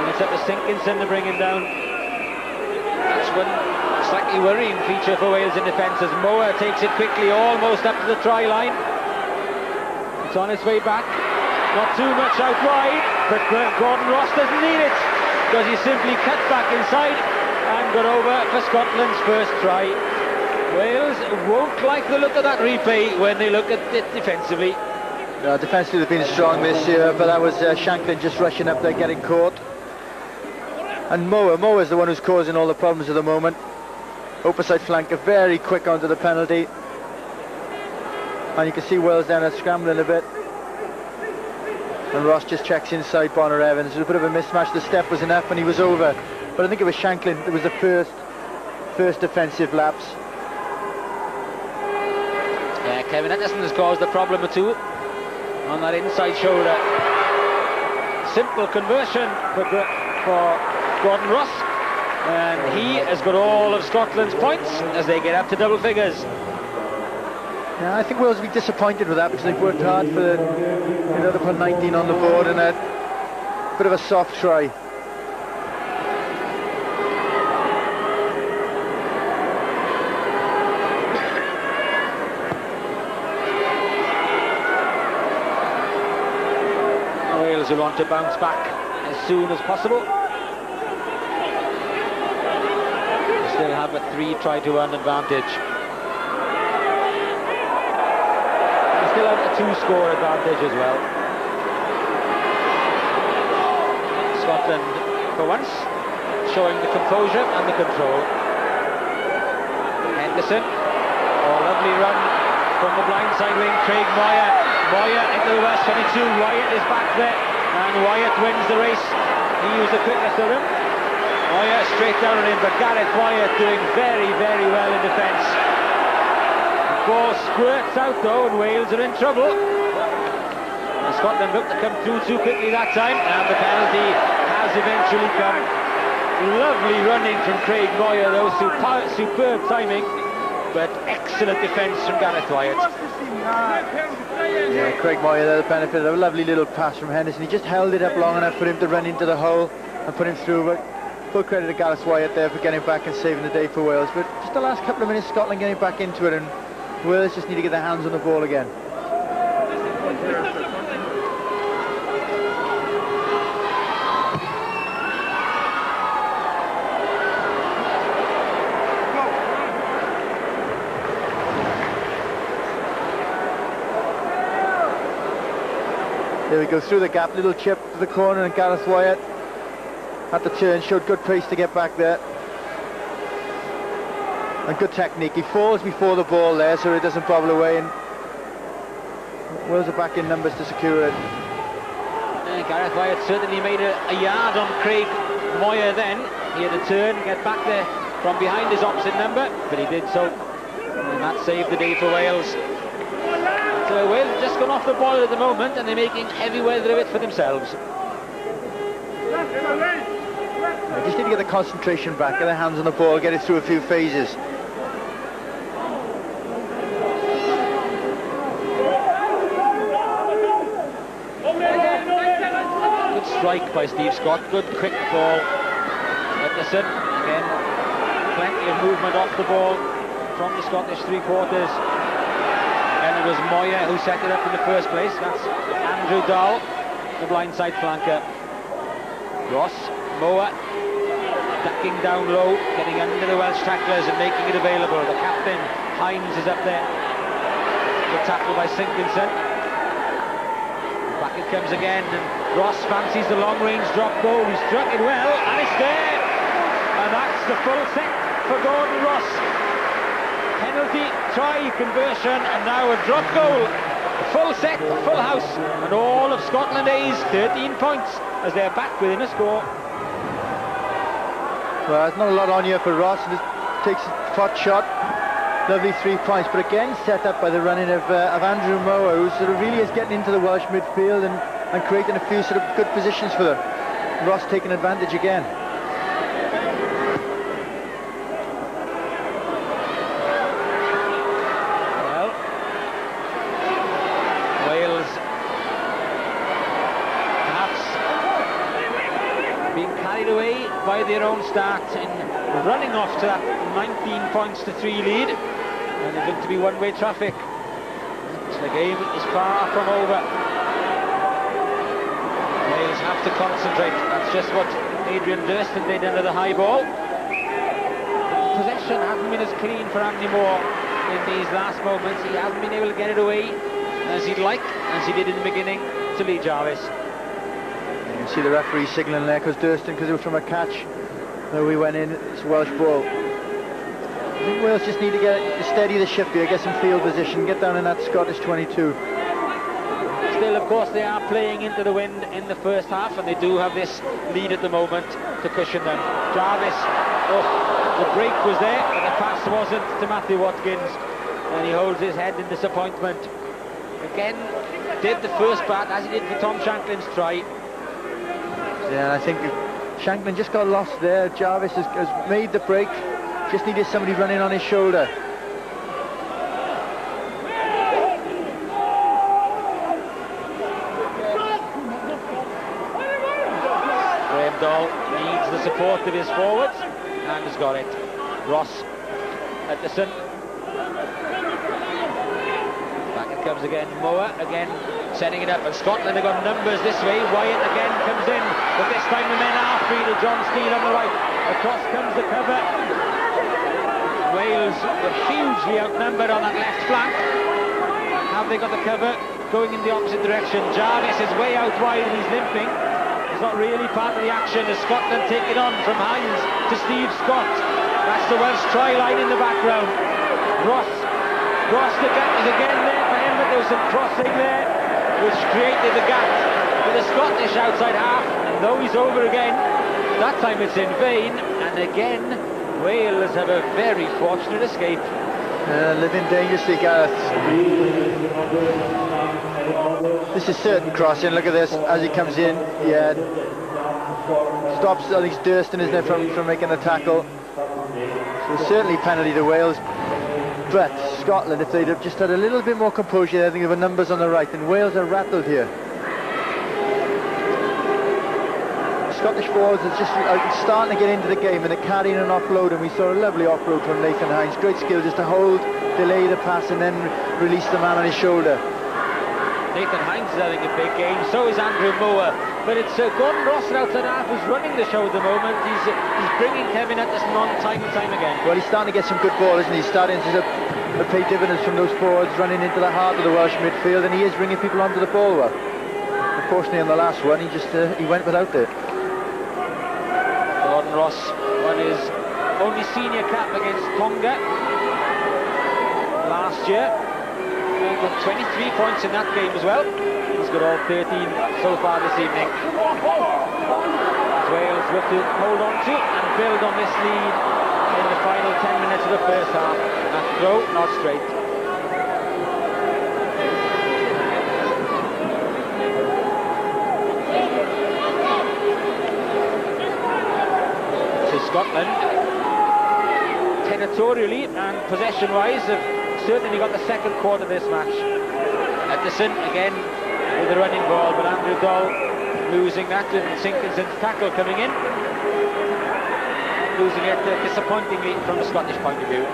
H: and it's up to Sinkinson to bring him down. That's one slightly worrying feature for Wales in defence as Moore takes it quickly, almost up to the try line. It's on its way back, not too much out wide, but Gordon Ross doesn't need it because he simply cut back inside and got over for Scotland's first try. Wales won't like the look of that replay when they look at it defensively.
I: No, defensively they've been strong this year, but that was Shanklin just rushing up there, getting caught. And Moore is the one who's causing all the problems at the moment. Open side flanker, very quick onto the penalty. And you can see Wales down there scrambling a bit. And Ross just checks inside Bonner Evans. There's a bit of a mismatch. The step was enough and he was over. But I think it was Shanklin. It was the first defensive lapse.
H: Yeah, Kevin Utterson has caused a problem or two on that inside shoulder. Simple conversion for Gordon Ross, and he has got all of Scotland's points as they get up to double figures.
I: Yeah, I think Wales will be disappointed with that because they've worked hard for to put 19 on the board, and bit of a soft try.
H: Wales will want to bounce back as soon as possible. Still have a 3-try-to-1 advantage. They still have a 2-score advantage as well. Scotland, for once, showing the composure and the control. Henderson, lovely run from the blindside wing. Craig Moyer. Moyer into the West 22. Wyatt is back there, and Wyatt wins the race. He used the quickness of him. Moyer straight down on him, but Gareth Wyatt doing very, very well in defence. The ball squirts out though, and Wales are in trouble. And Scotland looked to come through too quickly that time, and the penalty has eventually come. Lovely running from Craig Moyer though, superb timing, but excellent defence from Gareth Wyatt.
I: Yeah, Craig Moyer there, the benefit of a lovely little pass from Henderson. He just held it up long enough for him to run into the hole and put him through, but full credit to Gareth Wyatt there for getting back and saving the day for Wales. But just the last couple of minutes, Scotland getting back into it, and Wales just need to get their hands on the ball again. There we go, through the gap, little chip to the corner, and Gareth Wyatt at the turn showed good pace to get back there. And good technique. He falls before the ball there so it doesn't bobble away, and Wales are back in numbers to secure it.
H: Gareth Wyatt certainly made a yard on Craig Moyer then. He had a turn, get back there from behind his opposite number, but he did so, and that saved the day for Wales. So Wales have just gone off the ball at the moment, and they're making heavy weather of it for themselves.
I: They just need to get the concentration back, get their hands on the ball, get it through a few phases.
H: Good strike by Steve Scott, good quick ball. Henderson, again, plenty of movement off the ball from the Scottish three-quarters. And it was Moyer who set it up in the first place. That's Andrew Dahl, the blindside flanker. Ross, Moa, ducking down low, getting under the Welsh tacklers and making it available. The captain, Hines, is up there. The tackle by Sinkinson. Back it comes again, and Ross fancies the long-range drop goal. He struck it well, and it's there. And that's the full set for Gordon Ross. Penalty, try, conversion, and now a drop goal. Full set, full house, and all of Scotland A's 13 points as they're back within a score.
I: Well, there's not a lot on here for Ross. He takes a hot shot. Lovely 3 points, but again set up by the running of Andrew Moa, who sort of really is getting into the Welsh midfield and creating a few sort of good positions for them. Ross taking advantage again.
H: By their own start in running off to that 19 points to 3 lead, and it looked to be one-way traffic. So the game is far from over. Wales have to concentrate. That's just what Adrian Durston did under the high ball. Possession hasn't been as clean for Andy Moore in these last moments. He hasn't been able to get it away as he'd like, as he did in the beginning to Lee Jarvis.
I: You see the referee signalling there because Durston, because it was from a catch. Though we went in, it's Welsh ball. I think Wales just need to steady the ship here, get some field position, get down in that Scottish 22.
H: Still, of course, they are playing into the wind in the first half, and they do have this lead at the moment to cushion them. Jarvis, the break was there, but the pass wasn't to Matthew Watkins, and he holds his head in disappointment. Again, did the first part as he did for Tom Shanklin's try.
I: Yeah, I think Shanklin just got lost there. Jarvis has made the break. Just needed somebody running on his shoulder.
H: Dahl needs the support of his forwards and has got it. Ross, Edison. Back it comes again, Moa again setting it up, and Scotland have got numbers this way. Wyatt again comes in, but this time the men are free to John Steele on the right. Across comes the cover. Wales were hugely outnumbered on that left flank. Have they got the cover? Going in the opposite direction. Jarvis is way out wide and he's limping. He's not really part of the action as Scotland take it on from Hines to Steve Scott. That's the Welsh try line in the background. Ross, the gap is again there for him, but there was some crossing there which created the gap for the Scottish outside half, and though he's over again, that time it's in vain, and again Wales have a very fortunate escape.
I: Living dangerously, Gareth. This is certain crossing. Look at this as he comes in. Yeah, stops. I think it's Durston, isn't it, from making a tackle. So certainly penalty to Wales. But Scotland, if they'd have just had a little bit more composure, I think there were numbers on the right, and Wales are rattled here. Scottish forwards are just starting to get into the game, and they're carrying an offload, and we saw a lovely offload from Nathan Hines. Great skill just to hold, delay the pass, and then release the man on his shoulder.
H: Nathan Hines is having a big game, so is Andrew Moa, but it's Gordon Ross outside half who's running the show at the moment. He's bringing Kevin Utterson on time and time again.
I: Well, he's starting to get some good ball, isn't he? He's starting to pay dividends from those forwards running into the heart of the Welsh midfield, and he is bringing people onto the ball well. Unfortunately, on the last one, he went without it.
H: Gordon Ross won his only senior cap against Tonga last year. He got 23 points in that game as well. He's got all 13 so far this evening. Wales look to hold on to and build on this lead in the final 10 minutes of the first half. That throw, not straight. So Scotland, territorially and possession-wise, have certainly got the second quarter of this match. Edison again with the running ball, but Andrew Dahl losing that, and Sinkinson's tackle coming in, losing it disappointingly from the Scottish point of view.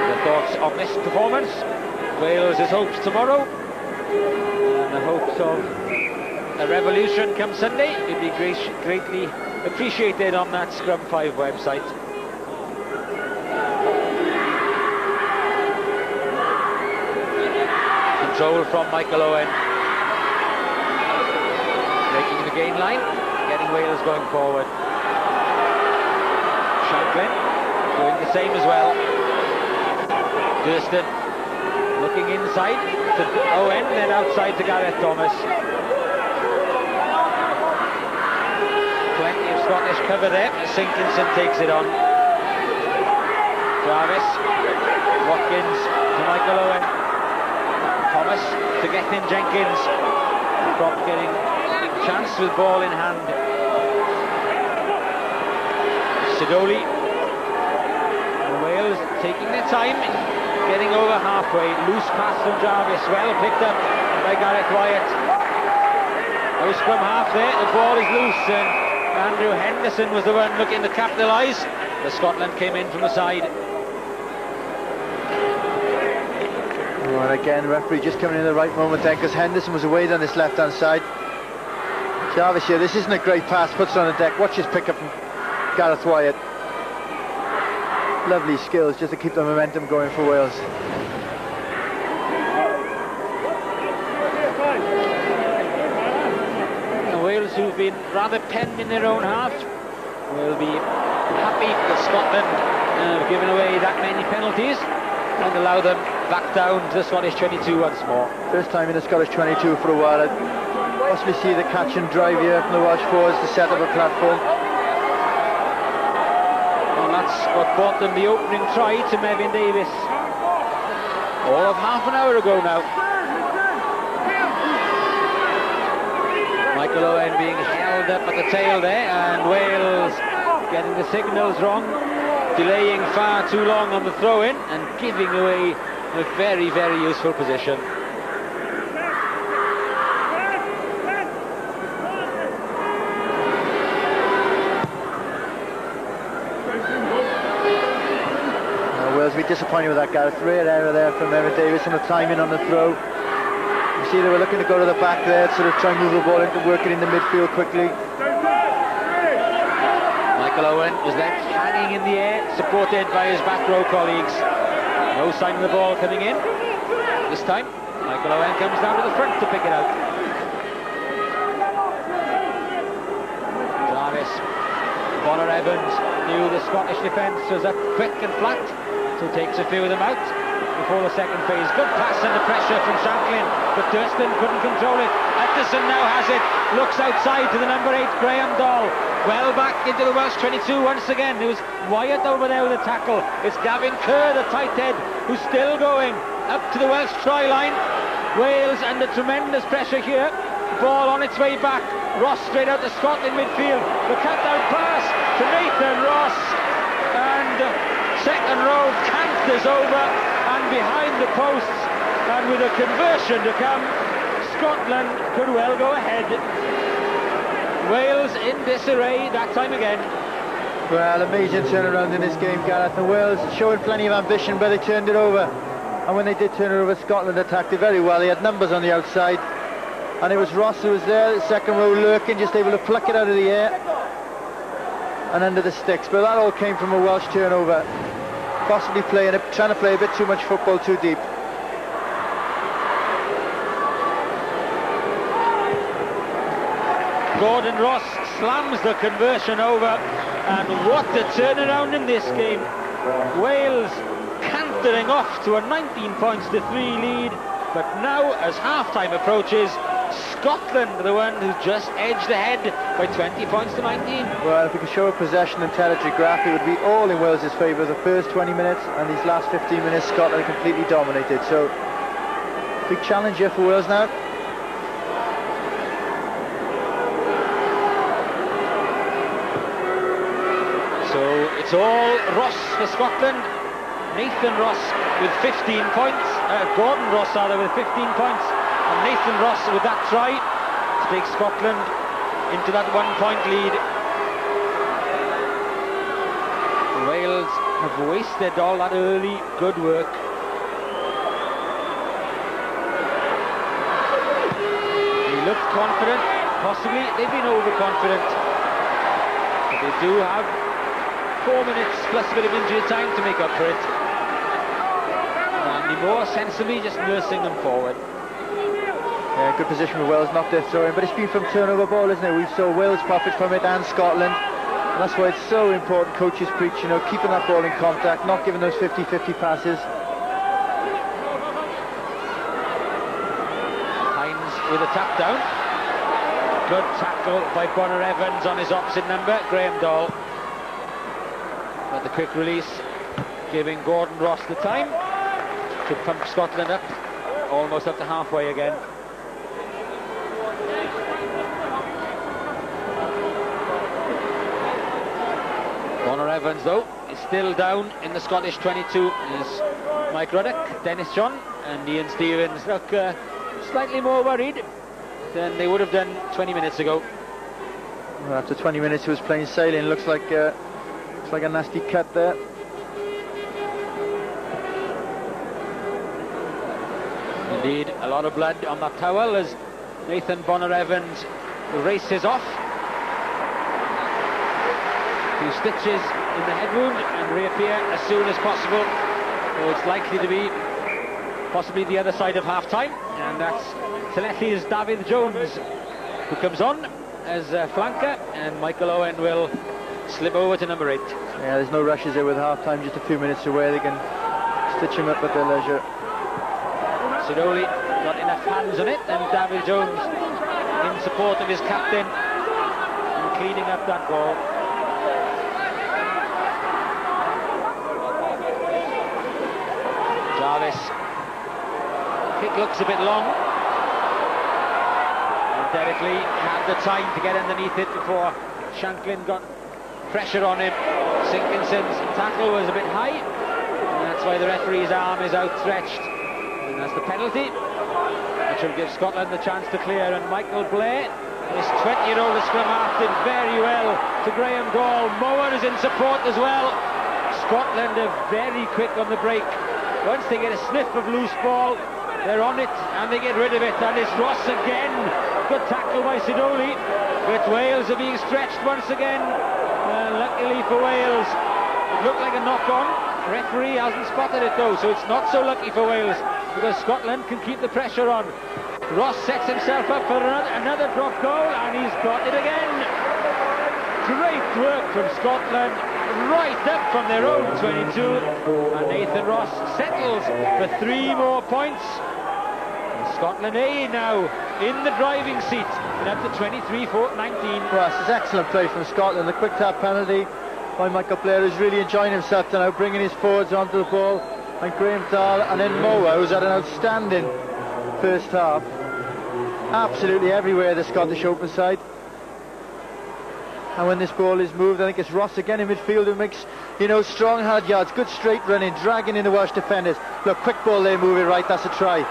H: The thoughts on this performance? Wales' hopes tomorrow, and the hopes of a revolution come Sunday will be greatly appreciated on that Scrum 5 website. Control from Michael Owen. Breaking the gain line, getting Wales going forward. Shanklin doing the same as well. Durston looking inside to Owen, then outside to Gareth Thomas. Plenty of Scottish cover there. Sinkinson takes it on. Jarvis, Watkins to Michael Owen. Thomas to Gethin Jenkins. Prop getting a chance with ball in hand. Sidoli. Wales taking their time, getting over halfway. Loose pass from Jarvis, well picked up by Gareth Wyatt. No scrum half there, the ball is loose, and Andrew Henderson was the one looking to capitalise. The Scotland came in from the side.
I: And again, referee just coming in the right moment then, because Henderson was away down this left-hand side. Jarvis here, this isn't a great pass, puts it on the deck. Watch his pick up from Gareth Wyatt. Lovely skills just to keep the momentum going for Wales.
H: And Wales, who've been rather penned in their own half, will be happy that Scotland have given away that many penalties and allow them back down to the Scottish 22 once more.
I: First time in the Scottish 22 for a while. I'd possibly see the catch and drive here from the Welsh forwards to set up a platform.
H: And that's what brought them the opening try to Mevin Davis. All of half an hour ago now. Michael Owen being held up at the tail there, and Wales getting the signals wrong, delaying far too long on the throw-in and giving away a very, very useful position.
I: disappointed with that, Gareth. Rare error there from Evan Davis on the timing on the throw. You see they were looking to go to the back there, sort of try and move the ball into work it in the midfield quickly.
H: Michael Owen was left hanging in the air, supported by his back row colleagues. No sign of the ball coming in. This time, Michael Owen comes down to the front to pick it out. Jarvis, Bonner Evans knew the Scottish defence was up quick and flat, so takes a few of them out before the second phase. Good pass under pressure from Shanklin, but Durston couldn't control it. Utterson now has it, looks outside to the number 8, Graham Dahl. Well back into the Welsh 22 once again. It was Wyatt over there with a tackle. It's Gavin Kerr, the tight head, who's still going up to the Welsh try line. Wales under tremendous pressure here. Ball on its way back. Ross straight out to Scotland midfield. The cut-out pass to Nathan Ross. And second row canters over and behind the posts. And with a conversion to come, Scotland could well go ahead. Wales in disarray that time again.
I: Well, amazing turnaround in this game, Gareth. And Wales showing plenty of ambition, but they turned it over. And when they did turn it over, Scotland attacked it very well. They had numbers on the outside. And it was Ross who was there, the second row lurking, just able to pluck it out of the air and under the sticks. But that all came from a Welsh turnover. Possibly trying to play a bit too much football too deep.
H: Gordon Ross slams the conversion over, and what a turnaround in this game. Wales cantering off to a 19 points to 3 lead, but now as half-time approaches, Scotland the one who's just edged ahead by 20 points to 19.
I: Well, if we could show a possession and territory graph, it would be all in Wales' favour. The first 20 minutes and these last 15 minutes, Scotland completely dominated. So, big challenge here for Wales now.
H: So it's all Ross for Scotland. Nathan Ross with 15 points. Gordon Ross rather with 15 points. And Nathan Ross with that try to take Scotland into that 1-point lead. Wales have wasted all that early good work. They looked confident. Possibly they've been overconfident. But they do have 4 minutes plus a bit of injury time to make up for it. And more sensibly just nursing them forward.
I: Yeah, good position for Wales, not their throwing, but it's been from turnover ball, isn't it? We saw Wales profit from it and Scotland. And that's why it's so important, coaches preach, you know, keeping that ball in contact, not giving those 50-50 passes.
H: Hines with a tap down. Good tackle by Bonner Evans on his opposite number, Graham Dahl. But the quick release giving Gordon Ross the time to pump Scotland up, almost up to halfway again. Bonner Evans though is still down in the Scottish 22 is Mike Ruddock, Dennis John and Ian Stevens look slightly more worried than they would have done 20 minutes ago.
I: Well, after 20 minutes he was playing sailing. Looks like a nasty cut there.
H: Indeed, a lot of blood on that towel as Nathan Bonner Evans races off. A few stitches in the head wound and reappear as soon as possible. So it's likely to be possibly the other side of half-time, and that's Llanelli's David Jones who comes on as flanker, and Michael Owen will slip over to number 8.
I: Yeah, there's no rushes there with half-time, just a few minutes away. They can stitch him up at their leisure.
H: Sidoli got enough hands on it, and David Jones in support of his captain and cleaning up that ball. Jarvis, kick looks a bit long, and Derek Lee had the time to get underneath it before Shanklin got pressure on him. Sinkinson's tackle was a bit high, and that's why the referee's arm is outstretched. And that's the penalty, which will give Scotland the chance to clear. And Michael Blair, this 20-year-old scrum half, did very well to Graham Dahl. Mower is in support as well. Scotland are very quick on the break. Once they get a sniff of loose ball, they're on it and they get rid of it. And it's Ross again. Good tackle by Sidoli. But Wales are being stretched once again. Luckily for Wales, it looked like a knock-on. Referee hasn't spotted it though, so it's not so lucky for Wales because Scotland can keep the pressure on. Ross sets himself up for another drop goal and he's got it again. Great work from Scotland, right up from their own 22, and Nathan Ross settles for 3 more points. And Scotland A now in the driving seat and up to 23-19.
I: Ross, it's excellent play from Scotland. The quick tap penalty by Michael Blair, who's really enjoying himself now, bringing his forwards onto the ball, and Graham Dahl, and then Moa, who's had an outstanding first half. Absolutely everywhere, the Scottish open side. And when this ball is moved, I think it's Ross again in midfield who makes, you know, strong hard yards, good straight running, dragging in the Welsh defenders. Look, quick ball there, move it right, that's a try.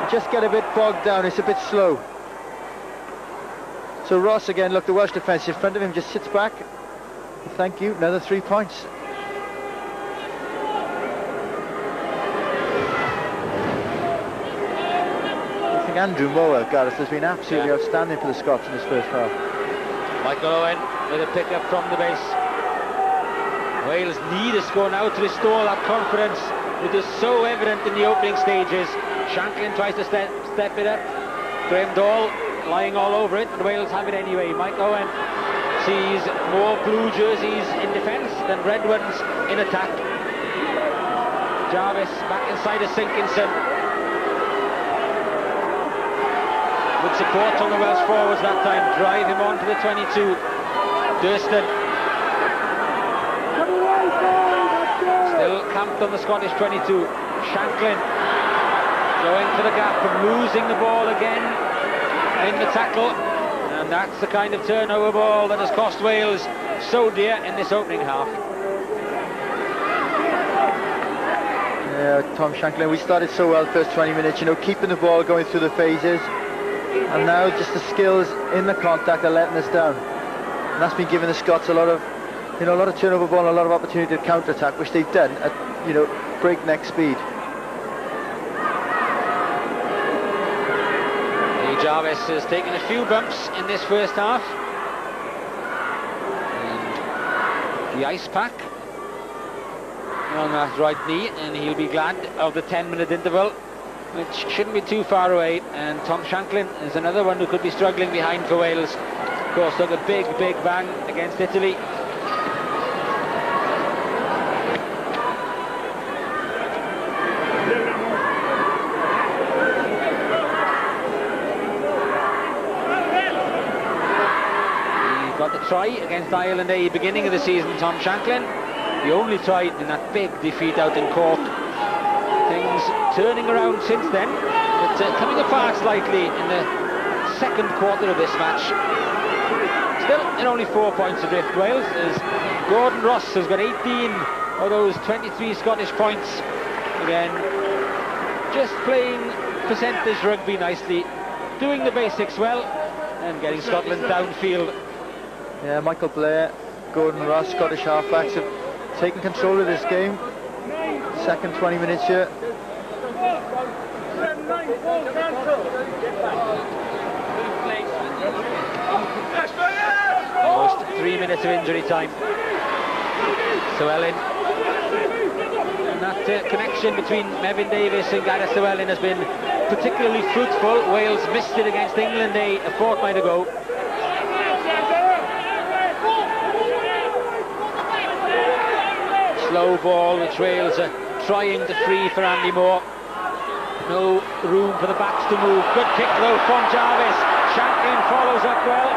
I: Just get a bit bogged down, it's a bit slow. So Ross again, look, the Welsh defence in front of him just sits back. Thank you, another 3 points. I think Andrew Moa, Gareth, has been absolutely outstanding for the Scots in this first half.
H: Michael Owen with a pick up from the base. Wales need a score now to restore that confidence. It is so evident in the opening stages. Shanklin tries to step it up. Graham Dahl lying all over it, but Wales have it anyway. Mike Owen sees more blue jerseys in defence than red ones in attack. Jarvis back inside of Sinkinson. Good support on the Welsh forwards that time. Drive him on to the 22. Durston. Still camped on the Scottish 22. Shanklin going for the gap and losing the ball again in the tackle. And that's the kind of turnover ball that has cost Wales so dear in this opening half.
I: Yeah, Tom Shanklin, we started so well first 20 minutes, you know, keeping the ball going through the phases. And now just the skills in the contact are letting us down. And that's been giving the Scots a lot of, you know, a lot of turnover ball and a lot of opportunity to counter-attack, which they've done at, you know, breakneck speed.
H: Jarvis has taken a few bumps in this first half. And the ice pack on that right knee, and he'll be glad of the 10-minute interval, which shouldn't be too far away. And Tom Shanklin is another one who could be struggling behind for Wales. Of course, took a big bang against Italy. Try against Ireland A beginning of the season, Tom Shanklin. The only try in that big defeat out in Cork. Things turning around since then, but coming apart slightly in the second quarter of this match. Still in only 4 points adrift, Wales, as Gordon Ross has got 18 of those 23 Scottish points. Again, just playing percentage rugby nicely, doing the basics well, and getting Scotland downfield.
I: Yeah, Michael Blair, Gordon Ross, Scottish halfbacks have taken control of this game. Second 20 minutes here.
H: Almost 3 minutes of injury time. Llewellyn. And that connection between Mevin Davies and Gareth Llewellyn has been particularly fruitful. Wales missed it against England a fortnight ago. Slow ball which Wales are trying to free for Andy Moore. No room for the backs to move. Good kick though from Jarvis. Shanklin follows up well.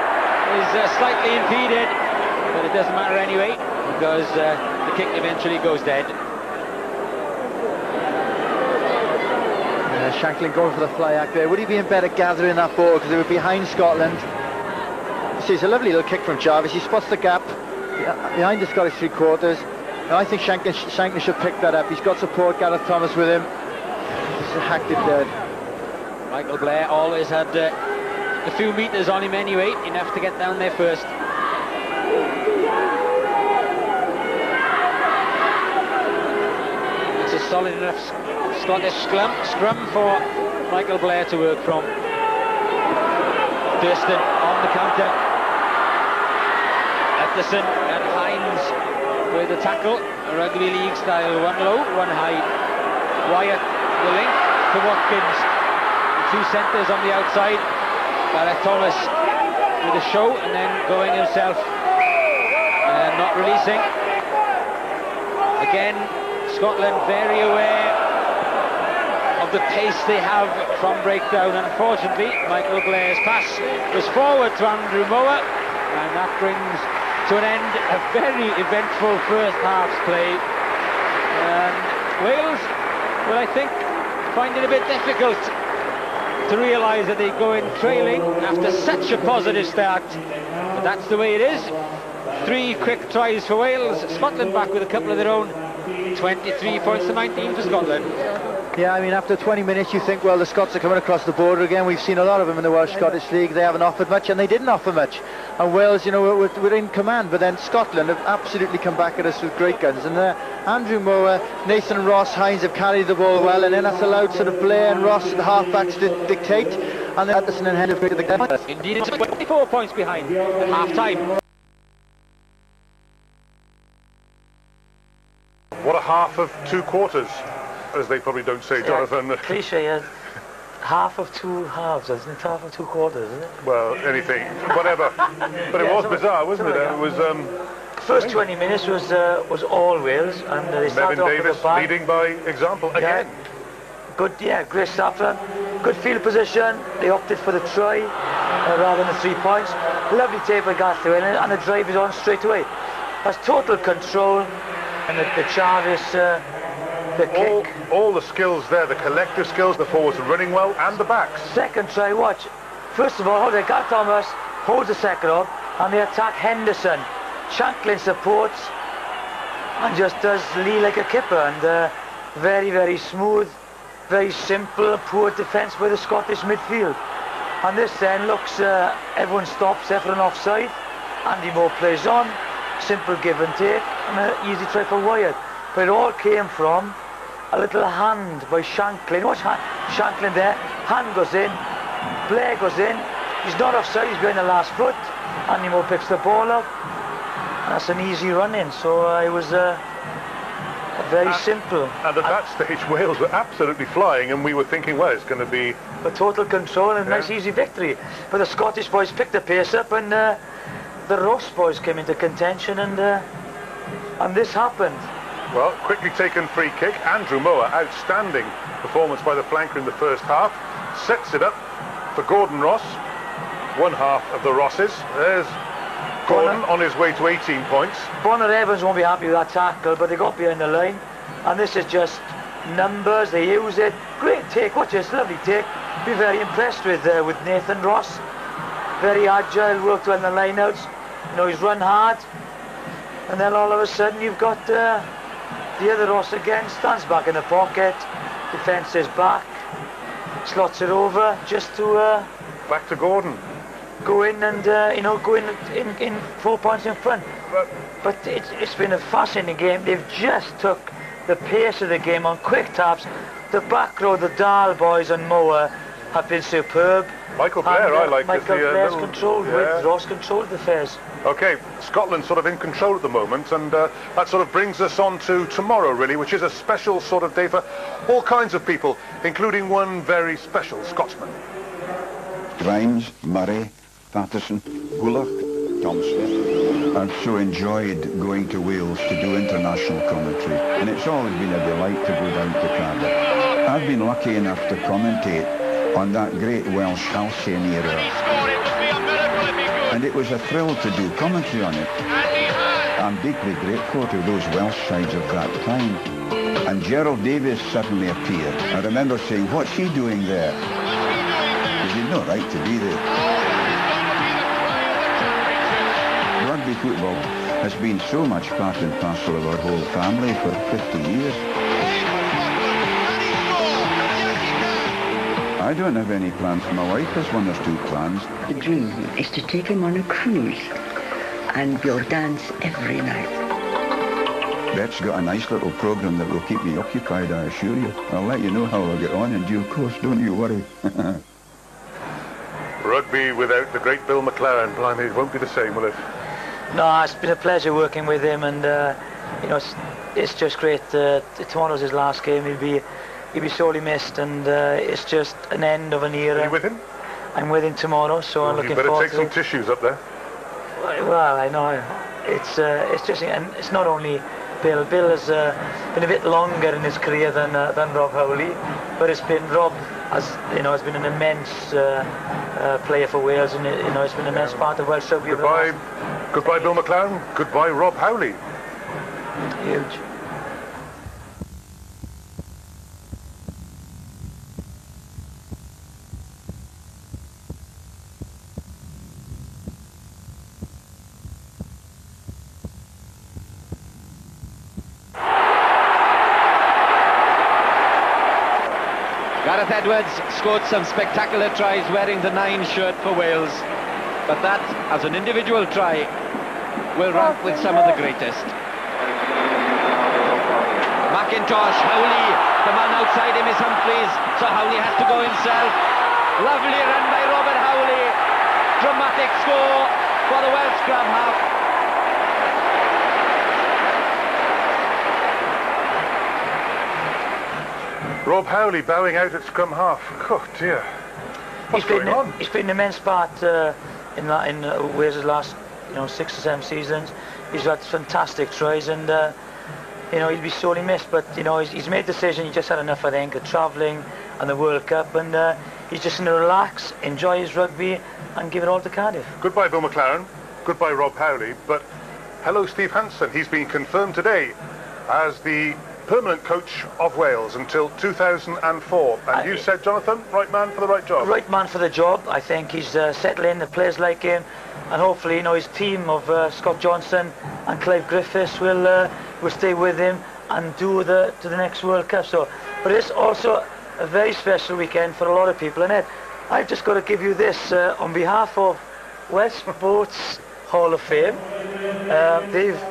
H: Is slightly impeded, but it doesn't matter anyway because the kick eventually goes dead.
I: Shanklin going for the fly act there. Would he be in better gathering that ball because they were behind Scotland? See, it's a lovely little kick from Jarvis. He spots the gap behind the Scottish three quarters. And I think Shanklin should pick that up. He's got support, Gareth Thomas with him. He's hacked it dead.
H: Michael Blair always had a few metres on him anyway, enough to get down there first. solid enough Scottish scrum for Michael Blair to work from. Thurston on the counter. Utterson and Hines with the tackle. Rugby league style, one low, one high. Wyatt the link to Watkins. The two centres on the outside. Gareth Thomas with a show and then going himself and not releasing. Again, Scotland very aware of the pace they have from breakdown. Unfortunately, Michael Blair's pass was forward to Andrew Moore, and that brings to an end a very eventful first half's play. And Wales will, I think, find it a bit difficult to realise that they go in trailing after such a positive start. But that's the way it is. 3 quick tries for Wales. Scotland back with a couple of their own. 23 points to 19 for Scotland.
I: Yeah, I mean, after 20 minutes you think, well, the Scots are coming across the border again. We've seen a lot of them in the Welsh Scottish League. They haven't offered much, and they didn't offer much. And Wales, you know, were in command, but then Scotland have absolutely come back at us with great guns. And Andrew Moore, Nathan Ross, Hines have carried the ball well, and then that's allowed sort of Blair and Ross, the halfbacks, to dictate. And then Utterson and Henry to the game.
H: Indeed, it's 24 points behind at half-time.
C: What a half of 2 quarters, as they probably don't say, Jonathan.
F: Cliche, half of 2 halves, isn't it? Half of 2 quarters, isn't it?
C: Well, anything, whatever. But it was bizarre, wasn't it? It was.
F: First 20 minutes was all Wales, and they started off
C: Davis
F: with a bang.
C: leading by example again.
F: Good, great start for them. Good field position. They opted for the try rather than the 3 points. Lovely take by Gareth Llewellyn, and the drive is on straight away. That's total control, and the Jarvis, the kick.
C: All the skills there, the collective skills, the forwards running well, and the backs.
F: Second try, watch. First of all, Gareth Thomas holds the second up, and they attack Henderson. Shanklin supports, and just does Lee like a kipper, and very, very smooth, very simple, poor defence by the Scottish midfield. And this then looks, everyone stops there for an offside. Andy Moore plays on, simple give and take, and an easy try for Wyatt. But it all came from a little hand by Shanklin. Watch Shanklin there, hand goes in, Blair goes in, he's not offside, he's behind the last foot. Andy Moore picks the ball up, and that's an easy run in, so it was very simple. And
C: at that stage, Wales were absolutely flying, and we were thinking, well, it's going to be
F: a total control and a nice easy victory. But the Scottish boys picked the pace up, and the Ross boys came into contention, and this happened.
C: Well, quickly taken free kick. Andrew Moore, outstanding performance by the flanker in the first half. Sets it up for Gordon Ross. One half of the Rosses. There's Gordon on his way to 18 points.
F: Bonner Evans won't be happy with that tackle, but they got behind the line. And this is just numbers, they use it. Great take, watch this, lovely take. Be very impressed with Nathan Ross. Very agile, worked well in the line-outs. You know, he's run hard. And then all of a sudden you've got the other Ross again, stands back in the pocket. Defence is back. Slots it over just to...
C: back to Gordon.
F: Go in and, go in 4 points in front. But it's been a fascinating game. They've just took the pace of the game on quick taps. The back row, the Dahl boys and Moore have been superb.
C: Michael Blair, I like
F: Michael Blair's controlled with Ross controlled the affairs.
C: Okay, Scotland sort of in control at the moment, and that sort of brings us on to tomorrow, really, which is a special sort of day for all kinds of people, including one very special Scotsman.
J: Grimes, Murray, Patterson, Bullock, Tom Smith. I've so enjoyed going to Wales to do international commentary, and it's always been a delight to go down to Cardiff. I've been lucky enough to commentate on that great Welsh halcyon era, and it was a thrill to do commentary on it. I'm deeply grateful to those Welsh sides of that time. And Gerald Davies suddenly appeared. I remember saying, what's he doing there? Because he'd no right to be there. Rugby football has been so much part and parcel of our whole family for 50 years. I don't have any plans. My wife has one or two plans.
K: The dream is to take him on a cruise and we'll dance every night.
J: Bet's got a nice little programme that will keep me occupied, I assure you. I'll let you know how I'll get on in due course, don't you worry.
C: Rugby without the great Bill McLaren, blimey, it won't be the same, will it?
F: No, it's been a pleasure working with him, and you know, it's just great. Tomorrow's his last game. He'll be sorely missed, and it's just an end of an era.
C: Are you with him?
F: I'm with him tomorrow, so I'm looking forward to it.
C: You better take some tissues up there.
F: Well, I know. It's just, and it's not only Bill. Bill has been a bit longer in his career than Rob Howley, but it's been Rob has been an immense player for Wales, and it's been an immense part of Welsh rugby.
C: Goodbye, Bill McLaren. Goodbye, Rob Howley.
F: Huge.
H: Gareth Edwards scored some spectacular tries wearing the 9 shirt for Wales, but that, as an individual try, will rank with some of the greatest. McIntosh, Howley, the man outside him is Humphreys, so Howley has to go himself. Lovely run by Robert Howley. Dramatic score for the Welsh scrum half.
C: Rob Howley bowing out at scrum half. Oh dear. What's going on?
F: He's been an immense part in Wales' last 6 or 7 seasons. He's had fantastic tries, and he'll be sorely missed. But he's made the decision. He just had enough, I think, of travelling and the World Cup, and he's just going to relax, enjoy his rugby, and give it all to Cardiff.
C: Goodbye, Bill McLaren. Goodbye, Rob Howley. But hello, Steve Hansen. He's been confirmed today as the permanent coach of Wales until 2004. And you said, Jonathan, right man for the right job?
F: Right man for the job. I think he's settling, the players like him, and hopefully his team of Scott Johnson and Clive Griffiths will stay with him and do to the next World Cup. But it's also a very special weekend for a lot of people. And Ed, I've just got to give you this on behalf of Welsh Sports Hall of Fame. They've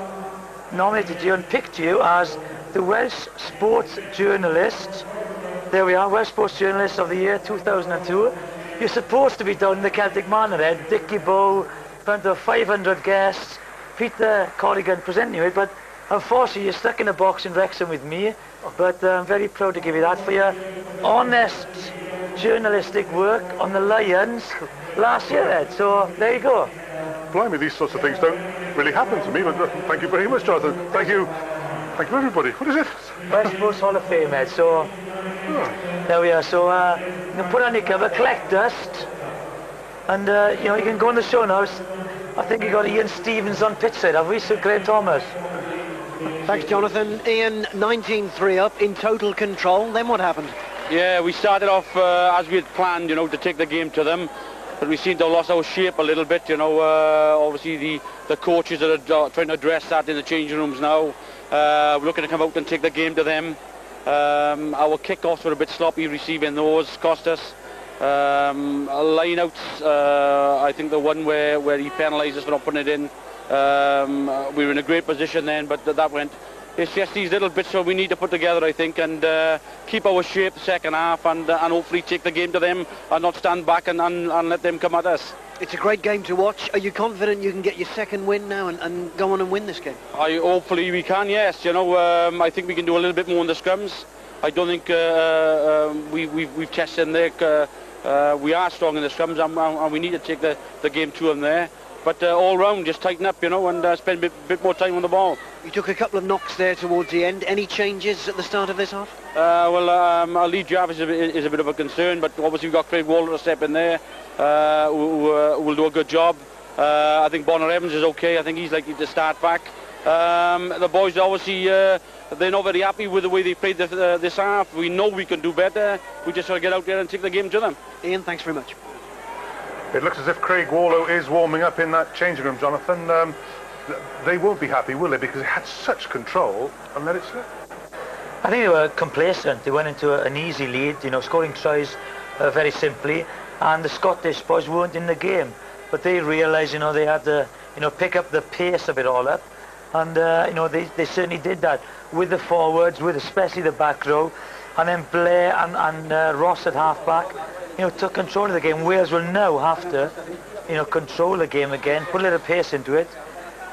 F: nominated you and picked you as the Welsh Sports Journalist. There we are, Welsh Sports Journalist of the year 2002. You're supposed to be down in the Celtic Manor, Ed. Dickie Bow, in front of 500 guests, Peter Corrigan presenting you, but unfortunately you're stuck in a box in Wrexham with me. But I'm very proud to give you that for your honest journalistic work on the Lions last year, Ed. So there you go.
C: Blimey, these sorts of things don't really happen to me, but thank you very much, Jonathan. Thank you. Thank you, everybody. What is it?
F: Welsh Sports Hall of Fame, Ed. So there we are. So you can put on your cover, collect dust, and you can go on the show now. I think you got Ian Stevens on pitch side, have we? So Graham Thomas.
G: Thanks, Jonathan. Ian, 19-3 up, in total control. Then what happened?
E: Yeah, we started off as we had planned, to take the game to them. But we seem to have lost our shape a little bit, obviously the coaches are trying to address that in the changing rooms now. We're looking to come out and take the game to them. Our kick-offs were a bit sloppy, receiving those cost us. Line-outs, I think the one where he penalised us for not putting it in, we were in a great position then, but that went. It's just these little bits that we need to put together, I think, and keep our shape the second half, and hopefully take the game to them and not stand back and let them come at us.
G: It's a great game to watch. Are you confident you can get your second win now and go on and win this game?
E: Hopefully we can, yes. I think we can do a little bit more in the scrums. I don't think we've tested in there. We are strong in the scrums, and we need to take the game to them there. But all round, just tighten up, and spend a bit more time on the ball.
G: You took a couple of knocks there towards the end. Any changes at the start of this half?
E: Our lead Jarvis is a bit of a concern, but obviously we've got Craig Waller to step in there, who will do a good job. I think Bonner Evans is okay. I think he's likely to start back. The boys, obviously, they're not very happy with the way they played this half. We know we can do better. We just got to get out there and take the game to them.
G: Ian, thanks very much.
C: It looks as if Craig Wallow is warming up in that changing room, Jonathan. They won't be happy, will they? Because they had such control and let it slip.
F: I think they were complacent. They went into an easy lead, scoring tries very simply, and the Scottish boys weren't in the game. But they realised, they had to, pick up the pace of it all up. And you know, they certainly did that with the forwards, with especially the back row, and then Blair and Ross at half-back, you know, took control of the game. Wales will now have to, you know, control the game again, put a little pace into it,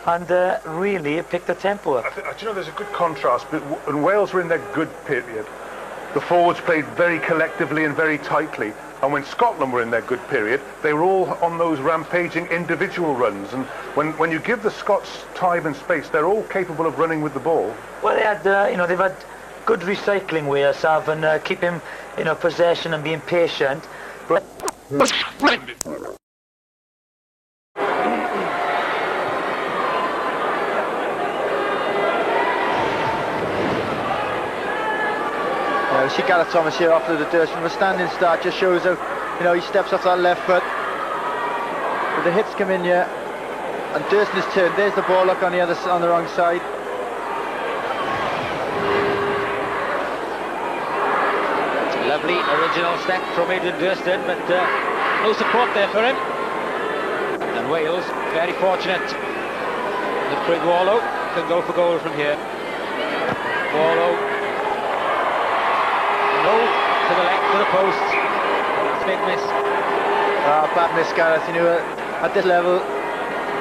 F: and really pick the tempo up.
C: Do you know, there's a good contrast. When Wales were in their good period, the forwards played very collectively and very tightly. And when Scotland were in their good period, they were all on those rampaging individual runs. And when you give the Scots time and space, they're all capable of running with the ball.
F: Well, they had, you know, they've had good recycling ways, Sav, and keeping, you know, possession and being patient. But
I: you see Gareth Thomas here after the Durst from a standing start, just shows how, you know, he steps off that left foot, but the hips come in here, and Durston is turned. There's the ball, look, on the wrong side.
H: Lovely original step from Adrian Durston, but no support there for him. And Wales very fortunate that Craig Warlow can go for goal from here. Warlow. No, to the left, to the post. That's a big miss.
I: Bad miss, Gareth. You know, at this level,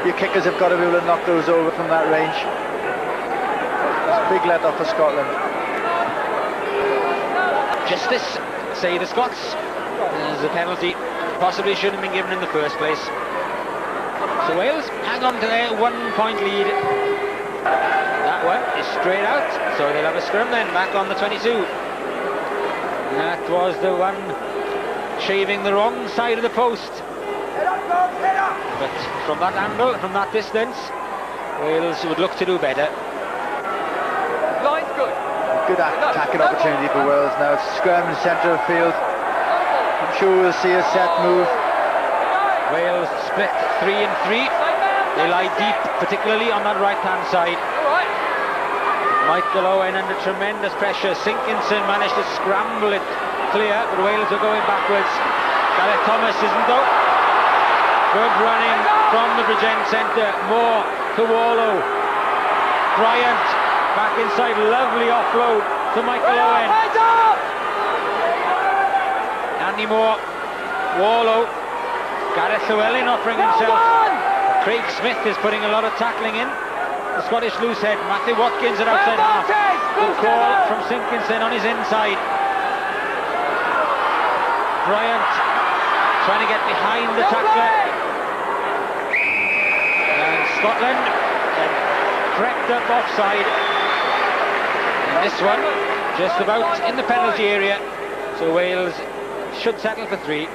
I: your kickers have got to be able to knock those over from that range. It's a big let-off for Scotland.
H: Justice, say the Scots. There's a penalty. Possibly shouldn't have been given in the first place. So Wales hang on to their 1 point lead. That one is straight out. So they'll have a scrum then, back on the 22. That was the one shaving the wrong side of the post. But from that angle, from that distance, Wales would look to do better.
K: Line's good.
I: Good attacking opportunity for Wales now. It's scrum in the centre of the field. I'm sure we'll see a set move.
H: Wales split 3 and 3. They lie deep, particularly on that right-hand side. Michael Owen under tremendous pressure. Sinkinson managed to scramble it clear, but Wales are going backwards. Gareth Thomas isn't though. Good running from the Bridgend centre. Moore to Warlow. Bryant back inside. Lovely offload to Michael Owen. Andy Moore. Warlow. Gareth Llewellyn offering himself. Craig Smith is putting a lot of tackling in. The Scottish loose head, Matthew Watkins at outside half. Good call from Sinkinson on his inside. Bryant trying to get behind the tackler. And Scotland crept up offside. And this one just about in the penalty area. So Wales should settle for 3.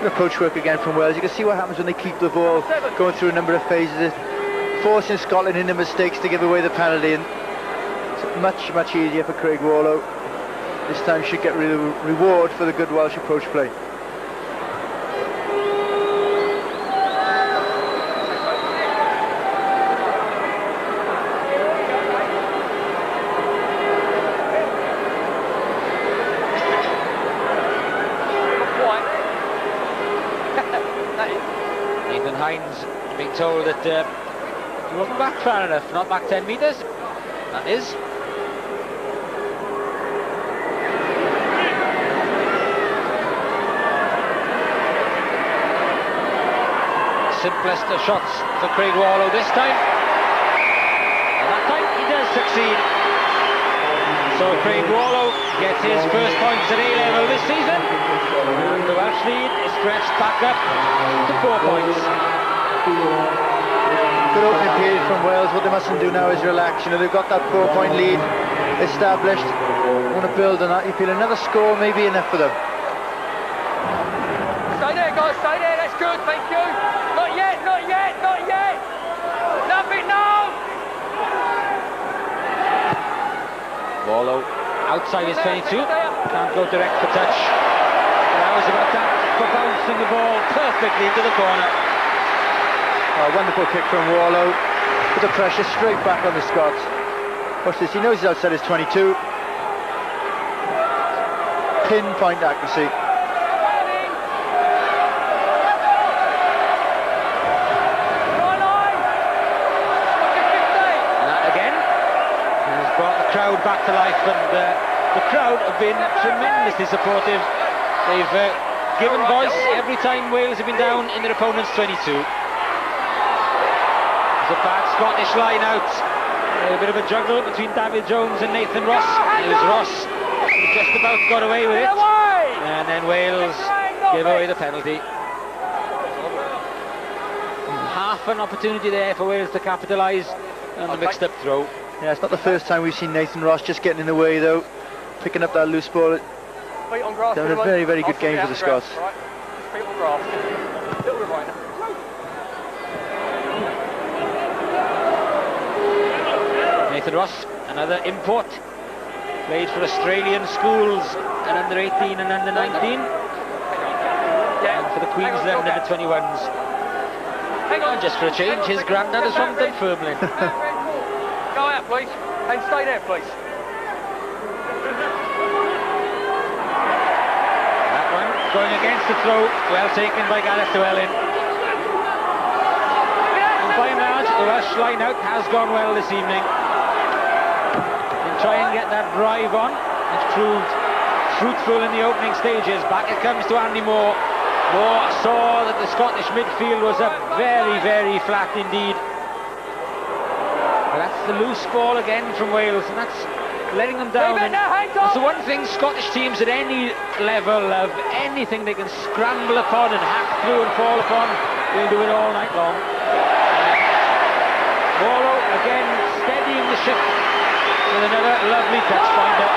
I: Approach work again from Wales. You can see what happens when they keep the ball going through a number of phases. Forcing Scotland into mistakes to give away the penalty, and it's much easier for Craig Warlow. This time should get reward for the good Welsh approach play.
H: Nathan Hines being told that he wasn't back far enough, not back 10 metres. That is. Simplest of shots for Craig Warlow this time. And that time he does succeed. So Craig Warlow gets his first points at A-level this season. And the Welsh lead is stretched back up to 4 points.
I: Good opening period from Wales. What they mustn't do now is relax. You know, they've got that 4 point lead established. They want to build on that. You feel another score may be enough for them.
K: Stay there, guys, stay there. That's good, thank you. Not yet, not yet, not yet. Nothing now.
H: Warlow outside his 22. Can't go direct for touch. That was about that for bouncing the ball perfectly into the corner.
I: Wonderful kick from Warlow. Put the pressure straight back on the Scots. Watch this, he knows he's outside his 22. Pinpoint accuracy.
H: back to life, and the crowd have been tremendously supportive. They've given voice every time Wales have been down in their opponent's 22. There's a bad Scottish line out. A bit of a juggle between David Jones and Nathan Ross. It was Ross who just about got away with it, and then Wales gave away the penalty. Half an opportunity there for Wales to capitalise on the mixed up throw.
I: Yeah, it's not the first time we've seen Nathan Ross just getting in the way though, picking up that loose ball. Done a very, very good game for the Scots.
H: Nathan Ross, another import, played for Australian schools at under 18 and under 19, and for the Queensland under 21s. And just for a change, his granddad is from Dunfermline.
K: Go out, please, and stay there, please.
H: That one going against the throw, well taken by Gareth Llewellyn. And by and large, the Welsh line out has gone well this evening. Try and get that drive on. It's proved fruitful in the opening stages. Back it comes to Andy Moore. Moore saw that the Scottish midfield was up very, very flat indeed. But that's the loose ball again from Wales, and that's letting them down. And that's the one thing Scottish teams at any level of anything they can scramble upon and hack through and fall upon, they'll do it all night long. Morrow again steadying the ship with another lovely touch finder.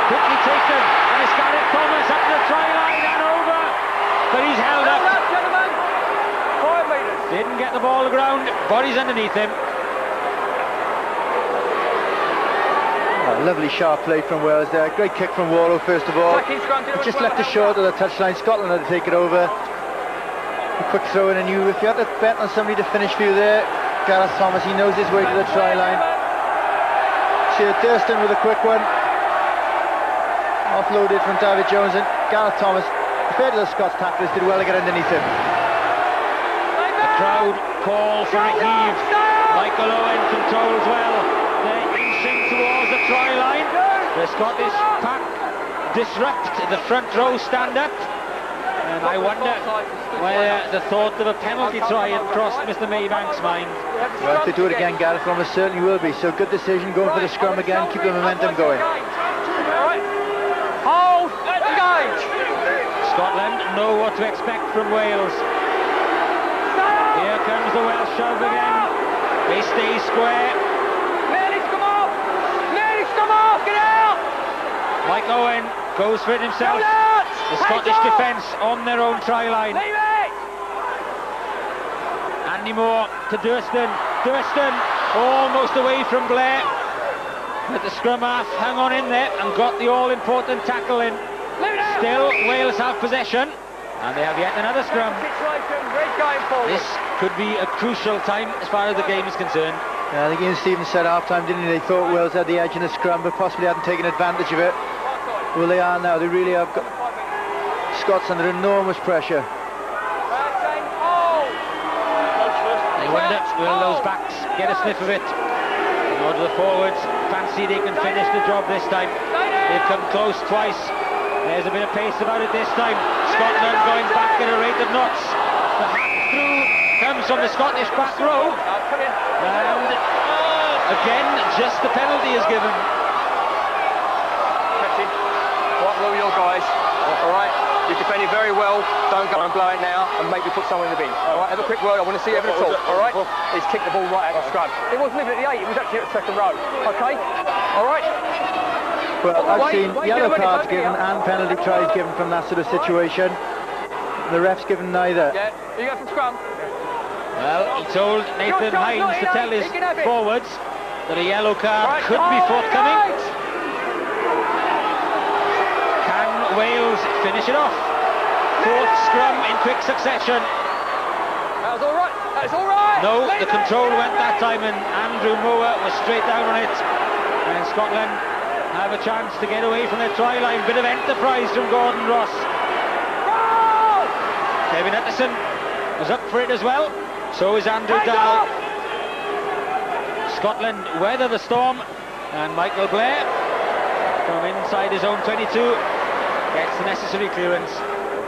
H: Quickly taken, and it's Gareth Thomas up the try line and over, but he's held up.
K: 5 metres.
H: Didn't get the ball to the ground, body's underneath him.
I: Lovely sharp play from Wales there. Great kick from Wallow first of all. He just left it short of the touchline. Scotland had to take it over. A quick throw in, and if you had to bet on somebody to finish for you there, Gareth Thomas, he knows his way to the try line. Stuart Durston with a quick one, offloaded from David Jones, and Gareth Thomas, fair to the Scots tacklers, did well to get underneath him.
H: The crowd call for a heave. Michael Owen controls well. They're inching towards the try line. The Scottish pack disrupt the front row stand up, and I wonder whether the thought of a penalty try had crossed Mr. Maybank's mind.
I: Well, if they do it again, Gareth Thomas certainly will be. So good decision going for the scrum again, keep the momentum going.
K: Hold, engage.
H: Scotland know what to expect from Wales. Here comes the Welsh shove again. They stay square.
K: Nearly's come off. Nearly's come off. Get out.
H: Mike Owen goes for it himself. The Scottish defence on their own try line.
K: Leave it.
H: Andy Moore to Durston. Durston almost away from Blair. But the scrum half hung on in there and got the all-important tackle in. Still, Wales have possession, and they have yet another scrum. This could be a crucial time as far as the game is concerned.
I: I think Ian Stevens said half time, didn't he? They thought Wales had the edge in the scrum, but possibly hadn't taken advantage of it. Well, they are now. They really have got Scots under enormous pressure.
H: They wonder, will those backs get a sniff of it? Nor do the forwards fancy they can finish the job this time. They've come close twice. There's a bit of pace about it this time. Scotland going back at a rate of knots. The hack through comes from the Scottish back row. And again, just the penalty is given.
K: What will your guys? All right, you defended very well. Don't go and blow it now and make me put someone in the bin. All right, have a quick word. I want to see Evan at all. All right, he's kicked the ball right out of the scrum. It wasn't even at the 8. It was actually at the second row. Okay, all right.
I: Well, I've seen yellow cards given and penalty tries given from that sort of situation. The ref's given neither.
K: Yeah, you go from scrum.
H: Well, he told Nathan Hines to tell his forwards that a yellow card could be forthcoming. Can Wales finish it off? Fourth scrum in quick succession.
K: That was all right. That was all right.
H: No, the control went that time, and Andrew Moore was straight down on it. And Scotland have a chance to get away from their try line. Bit of enterprise from Gordon Ross. Kevin Utterson was up for it as well. So is Andrew Dahl. Scotland weather the storm And Michael Blair, from inside his own 22, gets the necessary clearance.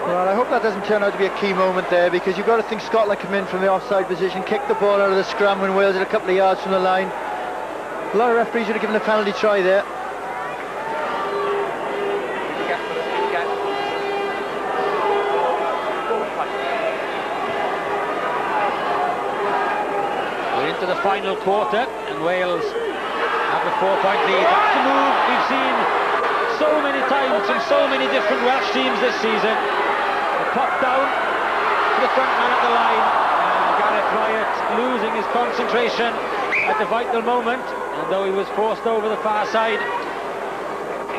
I: Well, I hope that doesn't turn out to be a key moment there, because you've got to think Scotland come in from the offside position, kick the ball out of the scrum when Wales are a couple of yards from the line. A lot of referees would have given a penalty try there.
H: We're into the final quarter, and Wales have a 4-point lead. That's the move we've seen so many times from so many different Welsh teams this season. The pop down to the front man at the line, and Gareth Wyatt losing his concentration at the vital moment, and though he was forced over the far side,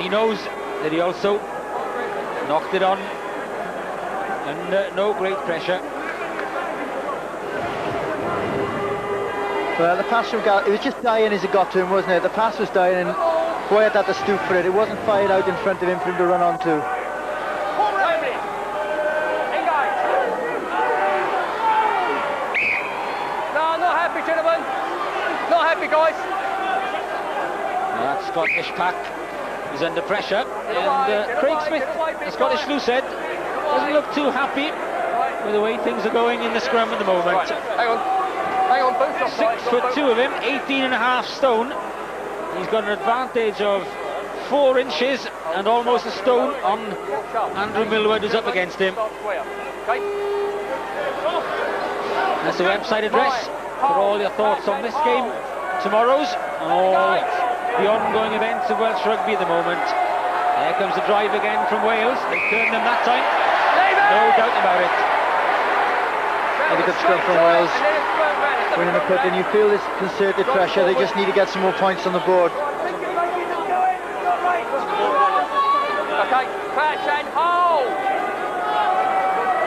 H: he knows that he also knocked it on under no great pressure.
I: Well, the pass from Gareth, it was just dying as it got to him, wasn't it? The pass was dying and Wyatt had to stoop for it. It wasn't fired out in front of him for him to run onto.
K: Gentlemen, not happy, guys.
H: That Scottish pack is under pressure, and Craig Smith, the Scottish loosehead, doesn't look too happy with the way things are going in the scrum at the moment.
K: Right. Hang on, boots off.
H: 6'2" of him, 18.5 stone. He's got an advantage of 4 inches and almost a stone on Andrew Millward, who's up against him. That's the website address for all your thoughts on this game, tomorrow's, and all the ongoing events of Welsh rugby at the moment. There comes the drive again from Wales. They turned them that time, no doubt about it.
I: And a good scrum from Wales, winning the put, and you feel this concerted pressure. They just need to get some more points on the board.
K: Okay, patch and hold.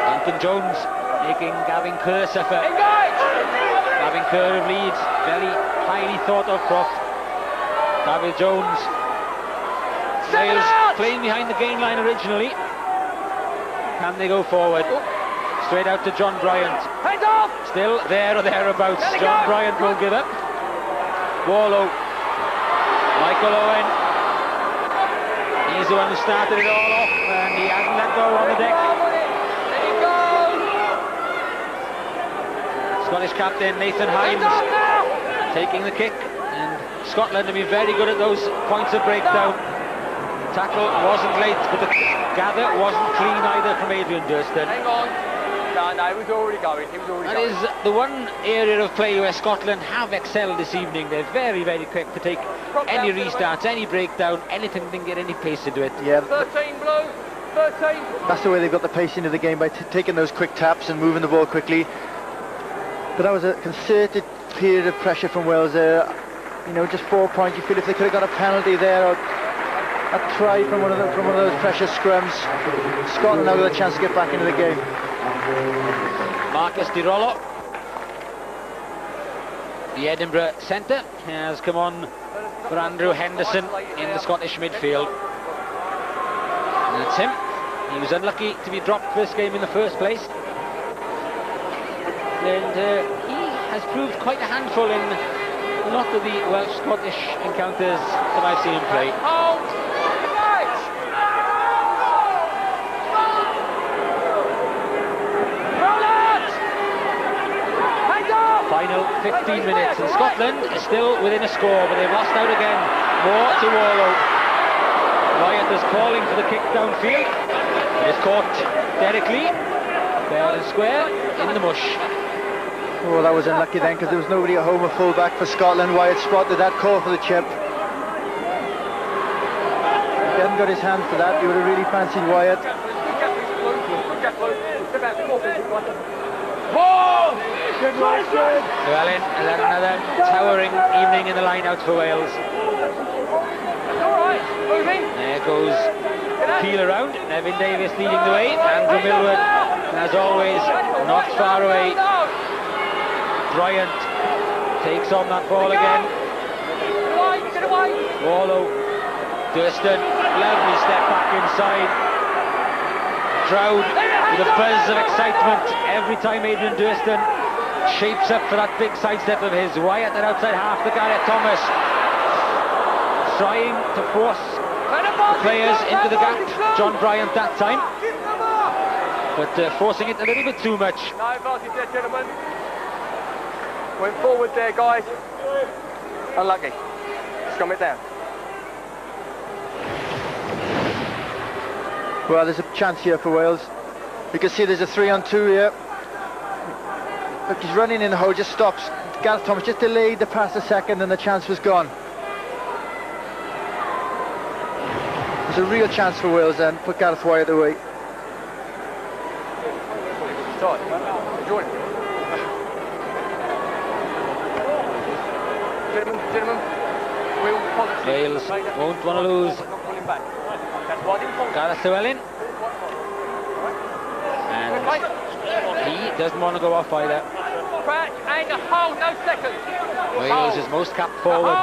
H: Duncan Jones making Gavin Kerr suffer. Gavin Kerr of Leeds, very highly thought of prop. David Jones. Wales playing behind the gain line originally. Can they go forward? Straight out to John Bryant. Still there or thereabouts. John Bryant won't give up. Wallow. Michael Owen. He's the one who started it all off, and he hasn't let go on the deck. Scottish captain Nathan Hines taking the kick, and Scotland have been very good at those points of breakdown. Tackle wasn't late, but the gather wasn't clean either from Adrian Durston.
K: Hang on. No, he was already going.
H: That is the one area of play where Scotland have excelled this evening. They're very, very quick to take any restarts, any breakdown, anything that can get any pace into it.
I: Yeah.
K: 13 blue, 13.
I: That's the way they've got the pace into the game, by taking those quick taps and moving the ball quickly. But that was a concerted period of pressure from Wales there. You know, just 4 points. You feel if they could have got a penalty there or a try from one of those pressure scrums, Scotland now got a chance to get back into the game.
H: Marcus Di Rollo, the Edinburgh centre, has come on for Andrew Henderson in the Scottish midfield. And that's him. He was unlucky to be dropped for this game in the first place. And he has proved quite a handful in a lot of the Welsh-Scottish encounters that I've seen him play. Final 15 minutes, and Scotland is still within a score, but they've lost out again. More to Wallow. Wyatt is calling for the kick downfield. It's caught Derek Lee, fair and square, in the mush.
I: Oh, that was unlucky then, because there was nobody at home, a full-back for Scotland. Wyatt spotted that, call for the chip. If he hadn't got his hand for that, he would have really fancied Wyatt.
H: Llewellyn has had another towering evening in the line-out for Wales. There goes Peel around, Nevin Davis leading the way. Andrew Millward, as always, not far away. Bryant takes on that ball again. Wallow, Durston, lovely step back inside. Crowd with a buzz of excitement every time Adrian Durston shapes up for that big sidestep of his. Wyatt at outside half to Gareth Thomas. trying to force the players into the gap. John Bryant that time, but forcing it a little bit too much.
K: No advantage there, gentlemen. Went forward there, guys. Unlucky. Scrum it down.
I: Well, there's a chance here for Wales. You can see there's a 3-on-2 here. Look, he's running in the hole, just stops. Gareth Thomas just delayed the pass a second and the chance was gone. There's a real chance for Wales then, put Gareth Wyatt away.
K: Todd, join. Gentlemen,
H: Wales won't want to lose Gareth Llewellyn, and he doesn't want to go off either.
K: And a hold, no seconds.
H: Wales is most capped forward,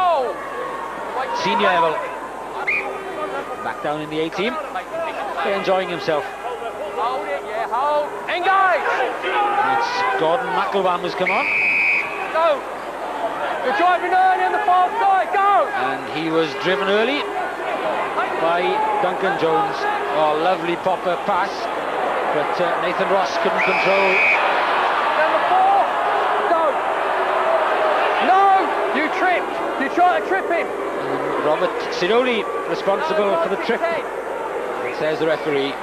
H: senior level, back down in the A-team. They're enjoying himself.
K: Hold it, yeah, hold. Engage!
H: It's Gordon McElwan who's come on.
K: Go! You're driving early on the far side, go!
H: And he was driven early by Duncan Jones. Oh, lovely popper pass, but Nathan Ross couldn't control.
K: Number 4, go! No! You tripped! You tried to trip him!
H: And Robert Sidoli responsible for the trip, says the referee.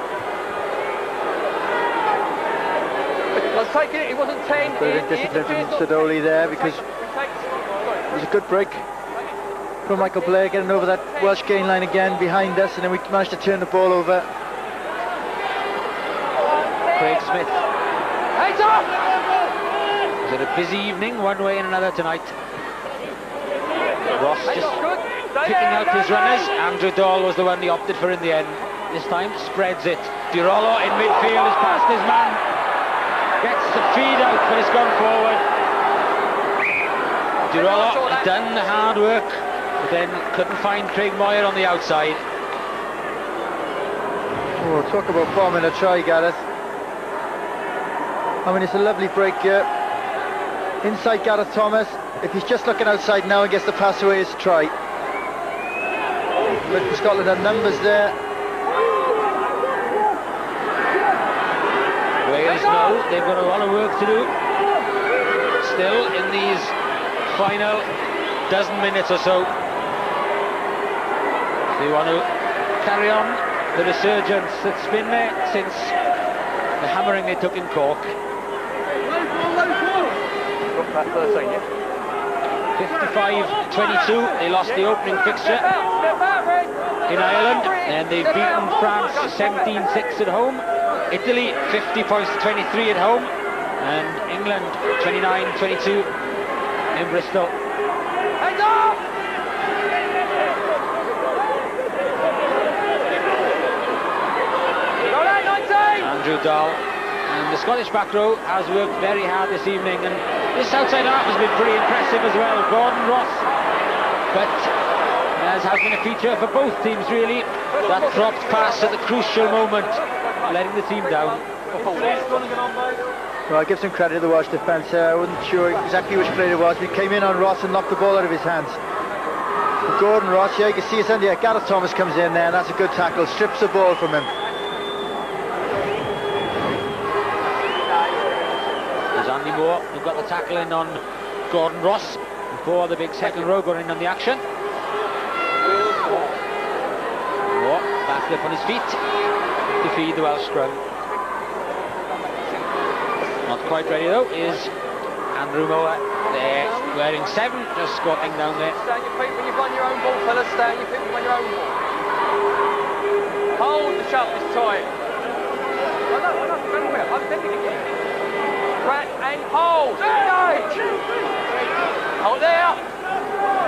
K: I take it wasn't 10.
I: Brilliant discipline from Sidoli there, because it was a good break from Michael Blair, getting over that Welsh gain line again behind us, and then we managed to turn the ball over.
H: Craig Smith.
K: Heads up!
H: Is it a busy evening one way and another tonight? Ross just picking out his runners. Andrew Dahl was the one he opted for in the end. This time spreads it. Dirollo in midfield has passed his man. Gets the feed out, but it's gone forward. Dirollo has done the hard work, but then couldn't find Craig Moyer on the outside.
I: Oh, talk about bombing a try, Gareth. I mean, it's a lovely break here. Inside Gareth Thomas. If he's just looking outside now and gets the pass away, it's a try. But Scotland have numbers there.
H: Wales know they've got a lot of work to do still in these final dozen minutes or so. They want to carry on the resurgence that's been there since the hammering they took in Cork. 55-22, they lost the opening fixture in Ireland, and they've beaten France 17-6 at home. Italy 50 points to 23 at home, and England 29-22 in Bristol. Andrew Dahl, and the Scottish back row has worked very hard this evening, and this outside half has been pretty impressive as well. Gordon Ross, but as has been a feature for both teams really, that dropped pass at the crucial moment, letting the team down.
I: Well, I give some credit to the Welsh defence. I wasn't sure exactly which player it was. We came in on Ross and knocked the ball out of his hands. But Gordon Ross, yeah, you can see it's under. Gareth Thomas comes in there, and that's a good tackle. Strips the ball from him.
H: There's Andy Moore, who got the tackle in on Gordon Ross before the big second row got in on the action. Moore back up on his feet to feed the Welsh scrum. Not quite ready though is Andrew Moore there, wearing 7, just squatting down there.
K: Stay on your feet when you've won your own ball, fellas. Stay on your feet when you won your own ball. Hold the shot this time. I'm thinking again. Crack and hold. Engage. Hold there.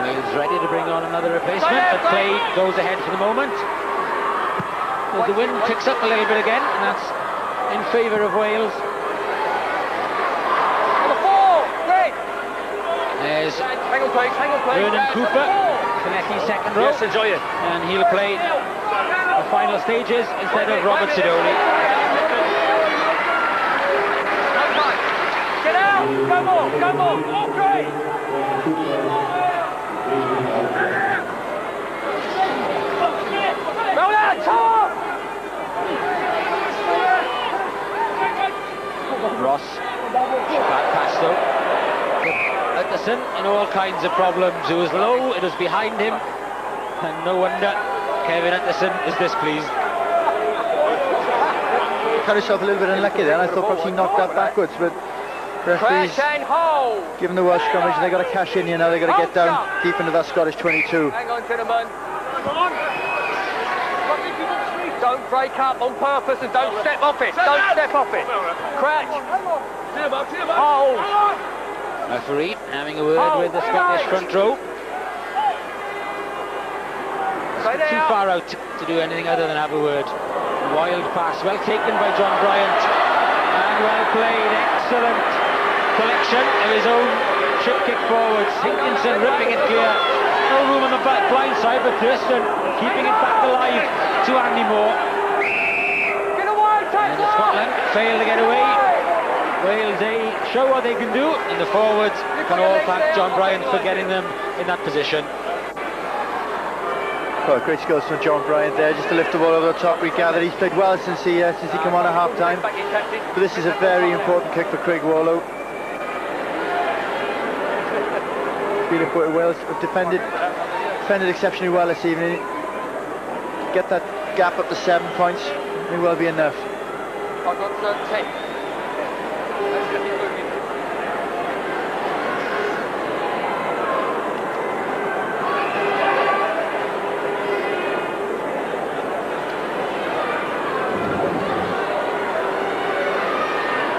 H: Wales ready to bring on another replacement, but play goes ahead for the moment. Well, the wind picks up a little bit again, and that's in favour of Wales. There's Vernon Cooper, Finecki's second row.
K: Yes, enjoy it.
H: And he'll play the final stages instead of Robert Sidoli.
K: Get out! Come on! Come on! All great! Roll out, Tom!
H: Ross, bad pass though. Utterson in all kinds of problems. It was low, it was behind him, and no wonder Kevin Utterson is displeased.
I: Cut himself a little bit unlucky then. I thought perhaps he knocked that backwards, but referees, given the Welsh scrummage, they got to cash in here now. They got to get down deep into that Scottish 22.
K: Hang on, gentlemen. Don't break up on purpose and don't step off it. Don't step off it. Crouch. Hold.
H: Referee having a word with the Scottish front row. It's too far out to do anything other than have a word. Wild pass, well taken by John Bryant. And well played, excellent collection of his own chip kick forwards. Hinkinson ripping it clear. No room on the blind side, but Thurston keeping it back alive to Andy Moore. And Scotland fail to get away. Wales, they show what they can do, and the forwards can all thank John Bryant for getting them in that position.
I: Well, great skills from John Bryant there, just to lift the ball over the top. We gather he's played well since he came on at half time. But this is a very important kick for Craig Warlow. Really important. Wales have defended exceptionally well this evening. Get that gap up to 7 points, may well be enough.
K: I've got 10.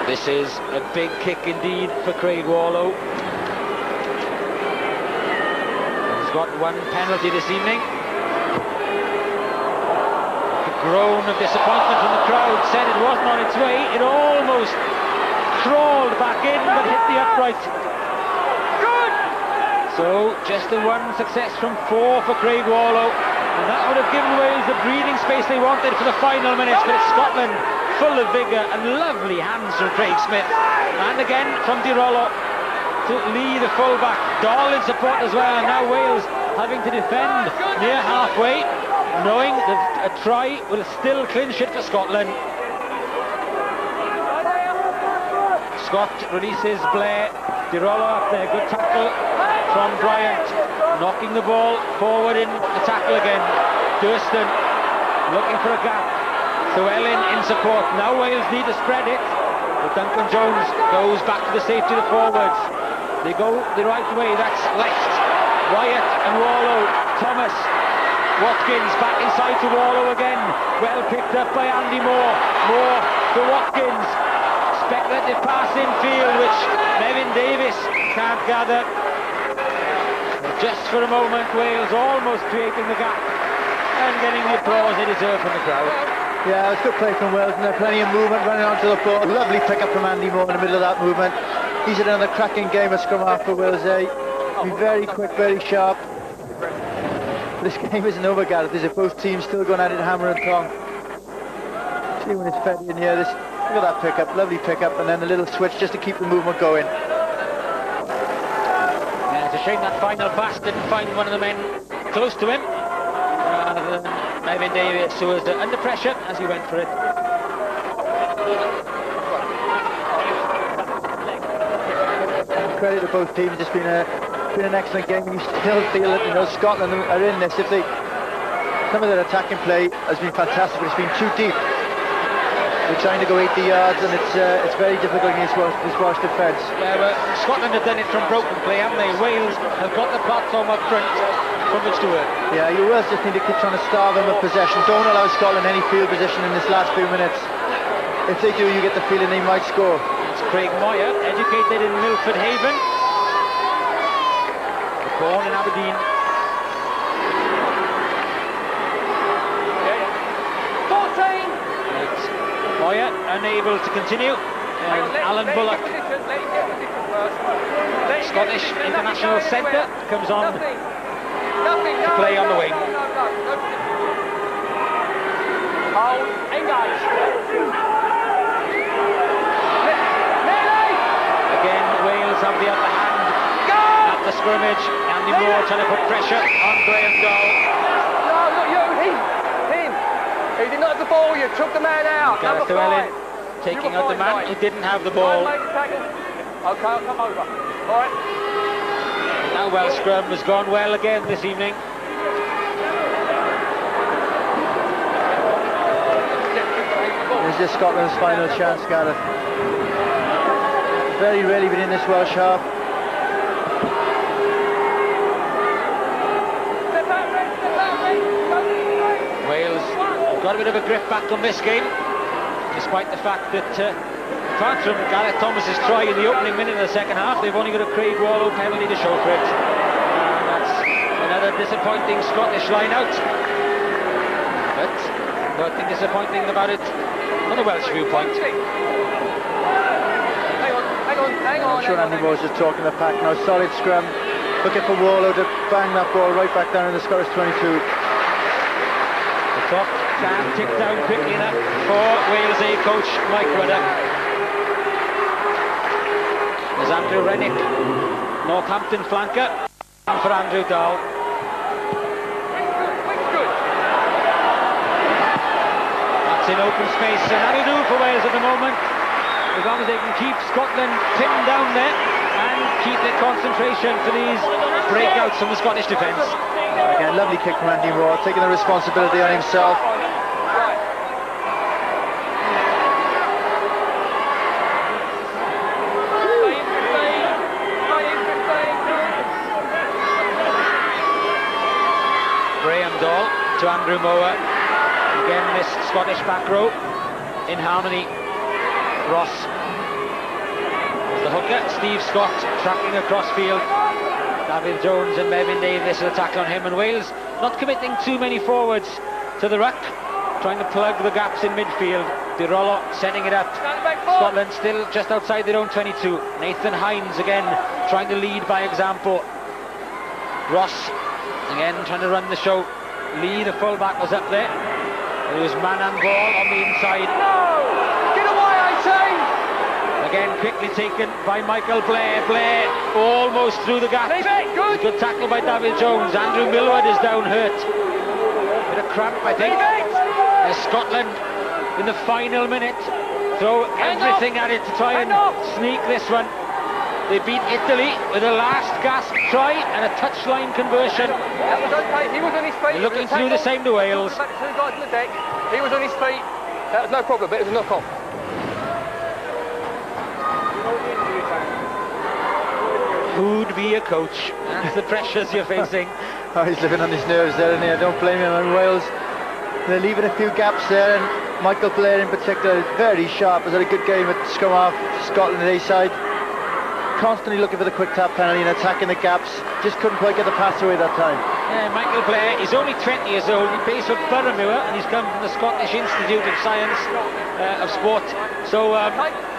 H: This is a big kick indeed for Craig Warlow. He's got one penalty this evening. A groan of disappointment from the crowd said it wasn't on its way. It almost crawled back in but hit the upright. Good! So just the one success from 4 for Craig Warlow. And that would have given Wales the breathing space they wanted for the final minutes, but it's Scotland full of vigour and lovely hands from Craig Smith. And again from Di Rollo to Lee, the fullback. Dahl in support as well, and now Wales having to defend near halfway, knowing that a try will still clinch it for Scotland. Scott releases Blair. Di Rollo up there, good tackle from Bryant, knocking the ball forward in the tackle again. Thurston looking for a gap. Llewellyn in support. Now Wales need to spread it, but Duncan Jones goes back to the safety of the forwards. They go the right way, that's left. Wyatt and Warlow. Thomas. Watkins back inside to Warlow again. Well picked up by Andy Moore. Moore to Watkins. Speculative pass in field, which Nevin Davis can't gather. Just for a moment, Wales almost creating the gap and getting the applause they deserve from the crowd.
I: Yeah, it was good play from Wales, and there's plenty of movement running onto the ball. Lovely pick up from Andy Moore in the middle of that movement. He's had another cracking game of scrum half for Wales there. Be very quick, very sharp. This game isn't over, Gareth, is it? Both teams still going at it hammer and tong. See when it's fed in here, look at that pickup, lovely pickup, and then a little switch just to keep the movement going.
H: Yeah, it's a shame that final pass didn't find one of the men close to him, rather than Nevin Davis, who was under pressure as he went for it.
I: Credit to both teams. It's been an excellent game. You still feel that Scotland are in this. Some of their attacking play has been fantastic, but it's been too deep. They're trying to go 80 yards, and it's very difficult against this Welsh defence.
H: Yeah, well, Scotland have done it from broken play, haven't they? Wales have got the platform up front from which to work.
I: Yeah, you Wales just need to keep trying to starve them of possession. Don't allow Scotland any field position in this last few minutes. If they do, you get the feeling they might score.
H: It's Craig Moyer, educated in Milford Haven. Born in Aberdeen.
K: 14!
H: Moyer unable to continue. Alan Bullock, Scottish international centre, comes on to play on the wing.
K: Hold, engage.
H: Again, Wales have the upper hand at the scrimmage. Andy Moore trying to put pressure on Graham Dahl.
K: No, not you, him. He did not have the ball, you took the man out.
H: Gareth
K: Number 5.
H: taking out the man who didn't have the ball.
K: Okay, I'll come over. All right.
H: Now Welsh scrum has gone well again this evening.
I: Is this Scotland's final chance, Gareth? Very rarely been in this Welsh half.
H: Wales got a bit of a grip back on this game, despite the fact that apart from Gareth Thomas's try in the opening minute of the second half, they've only got a Craig Wallow penalty to show for it. And that's another disappointing Scottish line out. But nothing disappointing about it from the Welsh viewpoint.
K: Hang on.
I: I'm sure Andy Moore's just talking the pack now. Solid scrum. Looking for Wallow to bang that ball right back down in the Scottish 22.
H: The clock can tick down quickly enough for Wales A coach Mike Ruddock. There's Andrew Rennick, Northampton flanker, and for Andrew Dahl. That's in open space, and that'll do for Wales at the moment, as long as they can keep Scotland pinned down there and keep their concentration for these breakouts from the Scottish defence.
I: Again, lovely kick from Andy Moore, taking the responsibility on himself.
H: Graham Dahl to Andrew Moore. Again, this Scottish back row in harmony. Ross as the hooker. Steve Scott tracking across field. David Jones and Mevin Davis will tackle on him, and Wales not committing too many forwards to the ruck, trying to plug the gaps in midfield. Di Rollo setting it up. Scotland still just outside their own 22. Nathan Hines again trying to lead by example. Ross again trying to run the show. Lee, the fullback, was up there. It was man and ball on the inside.
K: No! Get away, 18!
H: Again quickly taken by Michael Blair. Blair almost through the gap.
K: Good.
H: Good tackle by David Jones. Andrew Millward is down hurt. Bit of cramp, I think. As Scotland in the final minute throw everything at it to try and sneak this one. They beat Italy with a last gasp try and a touchline conversion.
K: That was okay. He was on his feet.
H: They're looking through the same to Wales.
K: Back to the guys on the deck. He was on his feet. That was no problem, but it was a knock-on.
H: Who'd be a coach? That's the pressures you're facing.
I: Oh, he's living on his nerves there, and I don't blame him. And Wales, they're leaving a few gaps there, and Michael Blair in particular is very sharp. Has had a good game at scrum half Scotland at A-side. Constantly looking for the quick tap penalty and attacking the gaps. Just couldn't quite get the pass away that time.
H: Yeah, Michael Blair is only 20 years old. He plays for Boroughmuir, and he's come from the Scottish Institute of Science of Sport. So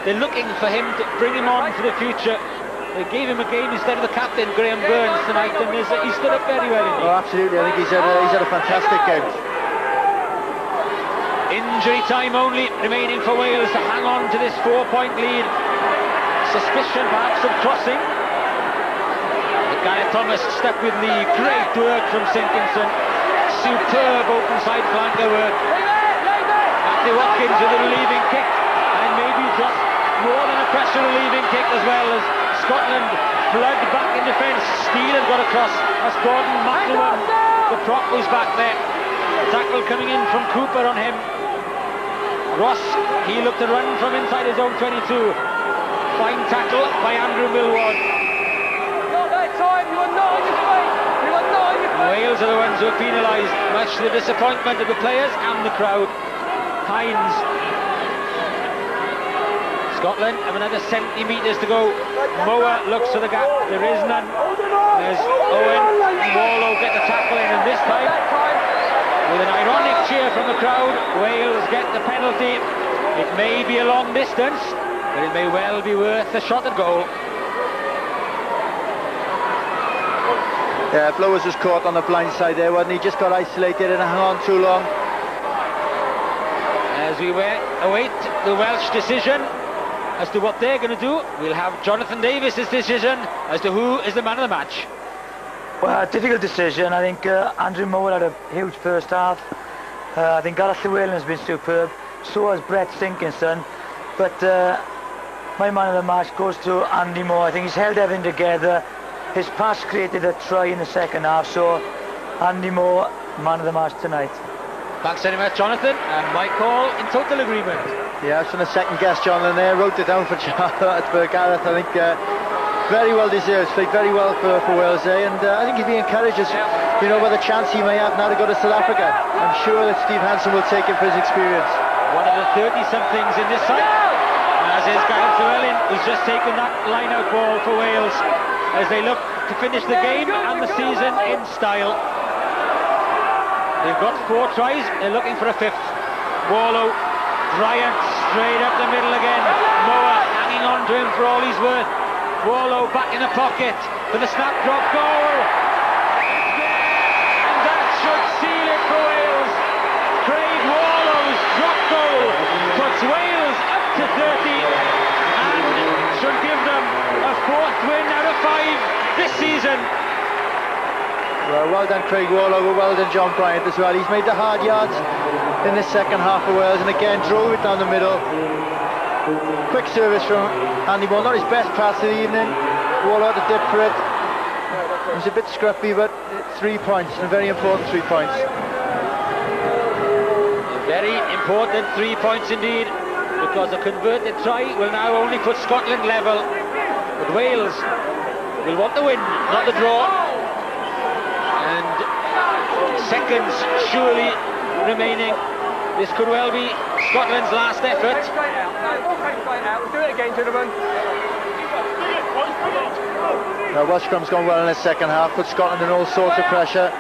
H: they're looking for him to bring him on for the future. They gave him a game instead of the captain, Graham Burns, tonight, and he stood up very well.
I: Oh, absolutely. I think he's had a fantastic game.
H: Injury time only remaining for Wales to hang on to this 4-point lead. Suspicion perhaps of crossing. But Gareth Thomas stuck with Lee. Great work from Sinkinson. Superb open side flanker work. Matthew Watkins with a relieving kick, and maybe just more than a pressure relieving kick as well, as Scotland flood back in defence. Steele has got across. That's Gordon McLuhan. The prop was back there. Tackle coming in from Cooper on him. Ross, he looked to run from inside his own 22. Fine tackle by Andrew Millward.
K: Not that time, you are not on your feet. You are not on your feet.
H: Wales are the ones who are penalised, much to the disappointment of the players and the crowd. Hines. Scotland have another centimetres to go. Moa looks to the gap. There is none. There's Owen and Wallow get the tackle in, and this time, with an ironic cheer from the crowd, Wales get the penalty. It may be a long distance, but it may well be worth a shot at goal.
I: Yeah, Blowers was caught on the blind side there, wasn't he? Just got isolated and hung on too long.
H: As we await the Welsh decision as to what they're going to do, we'll have Jonathan Davis's decision as to who is the man of the match.
F: Well, difficult decision. I think Andrew Moore had a huge first half. I think Gareth Llewellyn's been superb, so has Brett Stinkinson, but my man of the match goes to Andy Moore. I think he's held everything together. His pass created a try in the second half, so Andy Moore, man of the match tonight.
H: Thanks very much, Jonathan, and Mike Hall in total agreement.
I: Yeah, I was trying to second guess Jonathan there, wrote it down for Gareth. I think very well deserved, played very well for Wales there, and I think he'd be encouraged, you know, by the chance he may have now to go to South Africa. I'm sure that Steve Hansen will take him for his experience.
H: One of the 30-somethings in this side, as is Gareth Llewellyn, who's just taken that line-out ball for Wales as they look to finish the game and the season in style. They've got 4 tries, they're looking for a 5th. Warlow, Bryant, straight up the middle again. Moore hanging on to him for all he's worth. Warlow back in the pocket for the snap drop goal. And that should seal it for Wales. Craig Warlow's drop goal puts Wales up to 30 and should give them a 4th win out of 5 this season.
I: Well done Craig Warlow, but well done John Bryant as well. He's made the hard yards in the second half for Wales and again drove it down the middle. Quick service from Andy Moore, not his best pass of the evening. Warlow had to dip for it. It was a bit scruffy, but 3 points, and very important 3 points.
H: Very important 3 points indeed, because a converted try will now only put Scotland level. But Wales will want the win, not the draw. And seconds surely remaining. This could well be Scotland's last effort.
K: Do it again, gentlemen.
I: Welsh scrum's gone well in the second half, put Scotland in all sorts of pressure.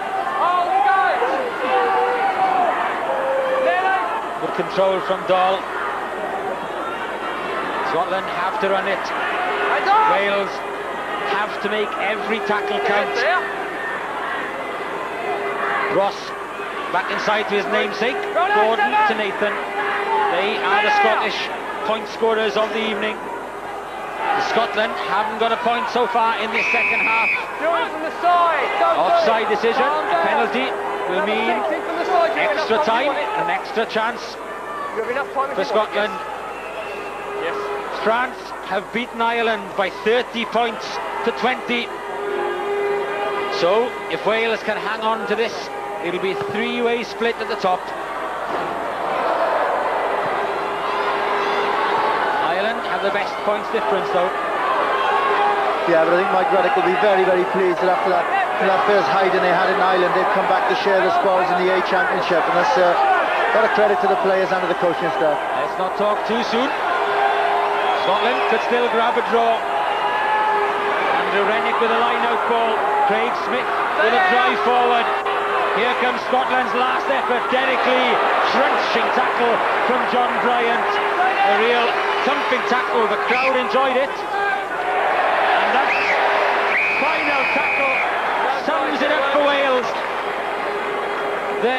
H: Good control from Dahl. Scotland have to run it. Wales have to make every tackle count. Ross back inside to his namesake, Gordon to Nathan. They are the Scottish point scorers of the evening. Scotland haven't got a point so far in this second half. Offside decision, a penalty will mean extra time, an extra chance for Scotland. France have beaten Ireland by 30 points to 20. So if Wales can hang on to this, it'll be a 3-way split at the top. Ireland have the best points difference though.
I: Yeah, but I think Mike Ruddock will be very, very pleased that after that first hiding they had in Ireland, they've come back to share the spoils in the A Championship, and that's a lot of credit to the players and to the coaching staff.
H: Let's not talk too soon. Scotland could still grab a draw. Andrew Rennick with a line-out ball. Craig Smith with a drive forward. Here comes Scotland's last effort. Derek Lee, crunching tackle from John Bryant. A real thumping tackle. The crowd enjoyed it. And that final tackle sums it up for Wales. The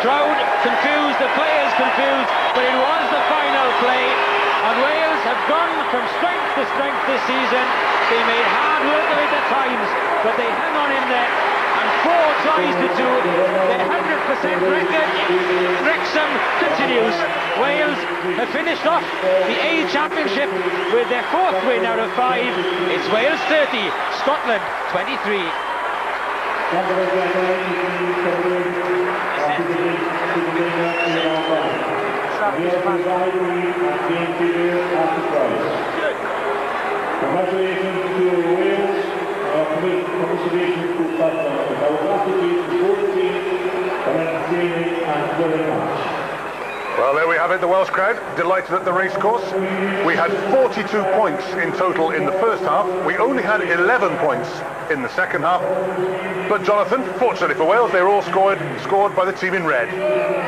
H: crowd confused, the players confused, but it was the final play. And Wales have gone from strength to strength this season. They made hard work of it at times, but they hang on in there. And 4 tries to 2. Their 100% record. Wrexham continues. Wales have finished off the A Championship with their 4th win out of 5. It's Wales 30, Scotland 23.
L: Congratulations to Wales, congratulations to Scotland. Our gratitude to both teams for entertaining and very much.
C: Well, there we have it, the Welsh crowd, delighted at the racecourse. We had 42 points in total in the first half. We only had 11 points in the second half. But Jonathan, fortunately for Wales, they were all scored by the team in red.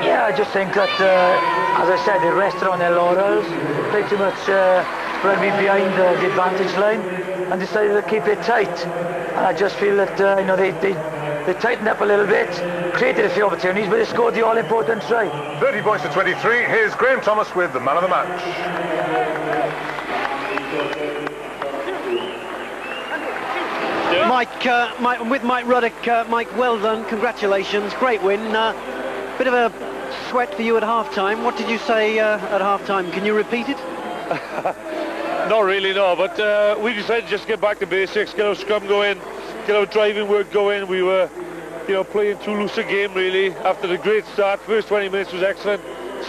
F: Yeah, I just think that, as I said, they rested on their laurels, played too much rugby behind the advantage line, and decided to keep it tight. And I just feel that, you know, they tightened up a little bit, created a few opportunities, but they scored the all-important try.
C: 30 points to 23. Here's Graham Thomas with the man of the match.
G: Mike, with Mike Ruddock, Mike, well done, congratulations, great win. Bit of a sweat for you at half-time. What did you say at half-time? Can you repeat it?
D: Not really, no, but we decided just to get back to basics, get our scrum going, get our driving work going. We were, playing too loose a game, really, after the great start. First 20 minutes was excellent.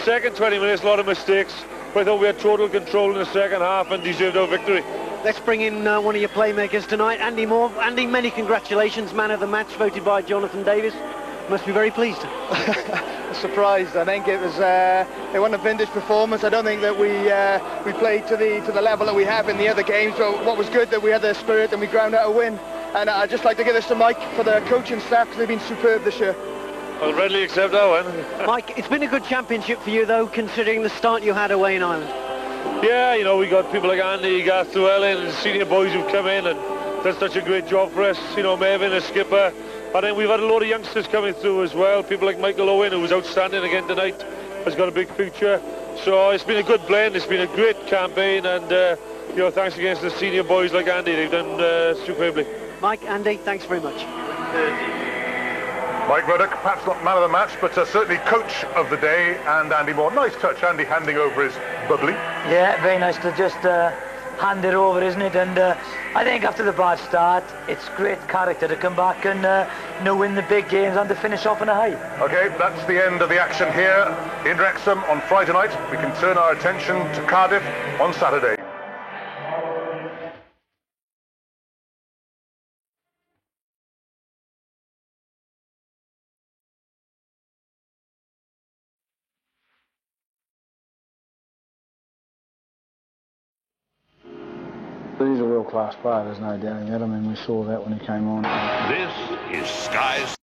D: Second 20 minutes, a lot of mistakes, but I thought we had total control in the second half and deserved our victory.
G: Let's bring in one of your playmakers tonight, Andy Moore. Andy, many congratulations, man of the match, voted by Jonathan Davis. Must be very pleased.
M: Surprised. I think it was it wasn't a vintage performance. I don't think that we played to the level that we have in the other games, but what was good that we had the spirit and we ground out a win. And I'd just like to give this to Mike for the coaching staff, because they've been superb this year.
D: I'll readily accept that one.
G: Mike, it's been a good championship for you though, considering the start you had away in Ireland.
D: Yeah, we got people like Andy, Garth Llewellyn, and senior boys who've come in and done such a great job for us. Mervyn, a skipper. And then we've had a lot of youngsters coming through as well. People like Michael Owen, who was outstanding again tonight, has got a big future. So it's been a good blend. It's been a great campaign, and thanks again to the senior boys like Andy. They've done superbly.
G: Mike, Andy, thanks very much.
C: Mike Ruddock, perhaps not man of the match, but certainly coach of the day, and Andy Moore. Nice touch, Andy handing over his bubbly.
F: Yeah, very nice to just hand it over, isn't it? And I think after the bad start, it's great character to come back and win the big games and to finish off on a high.
C: OK, that's the end of the action here in Wrexham on Friday night. We can turn our attention to Cardiff on Saturday.
N: He's a world-class player, there's no doubting it. I mean, we saw that when he came on.
O: This is Sky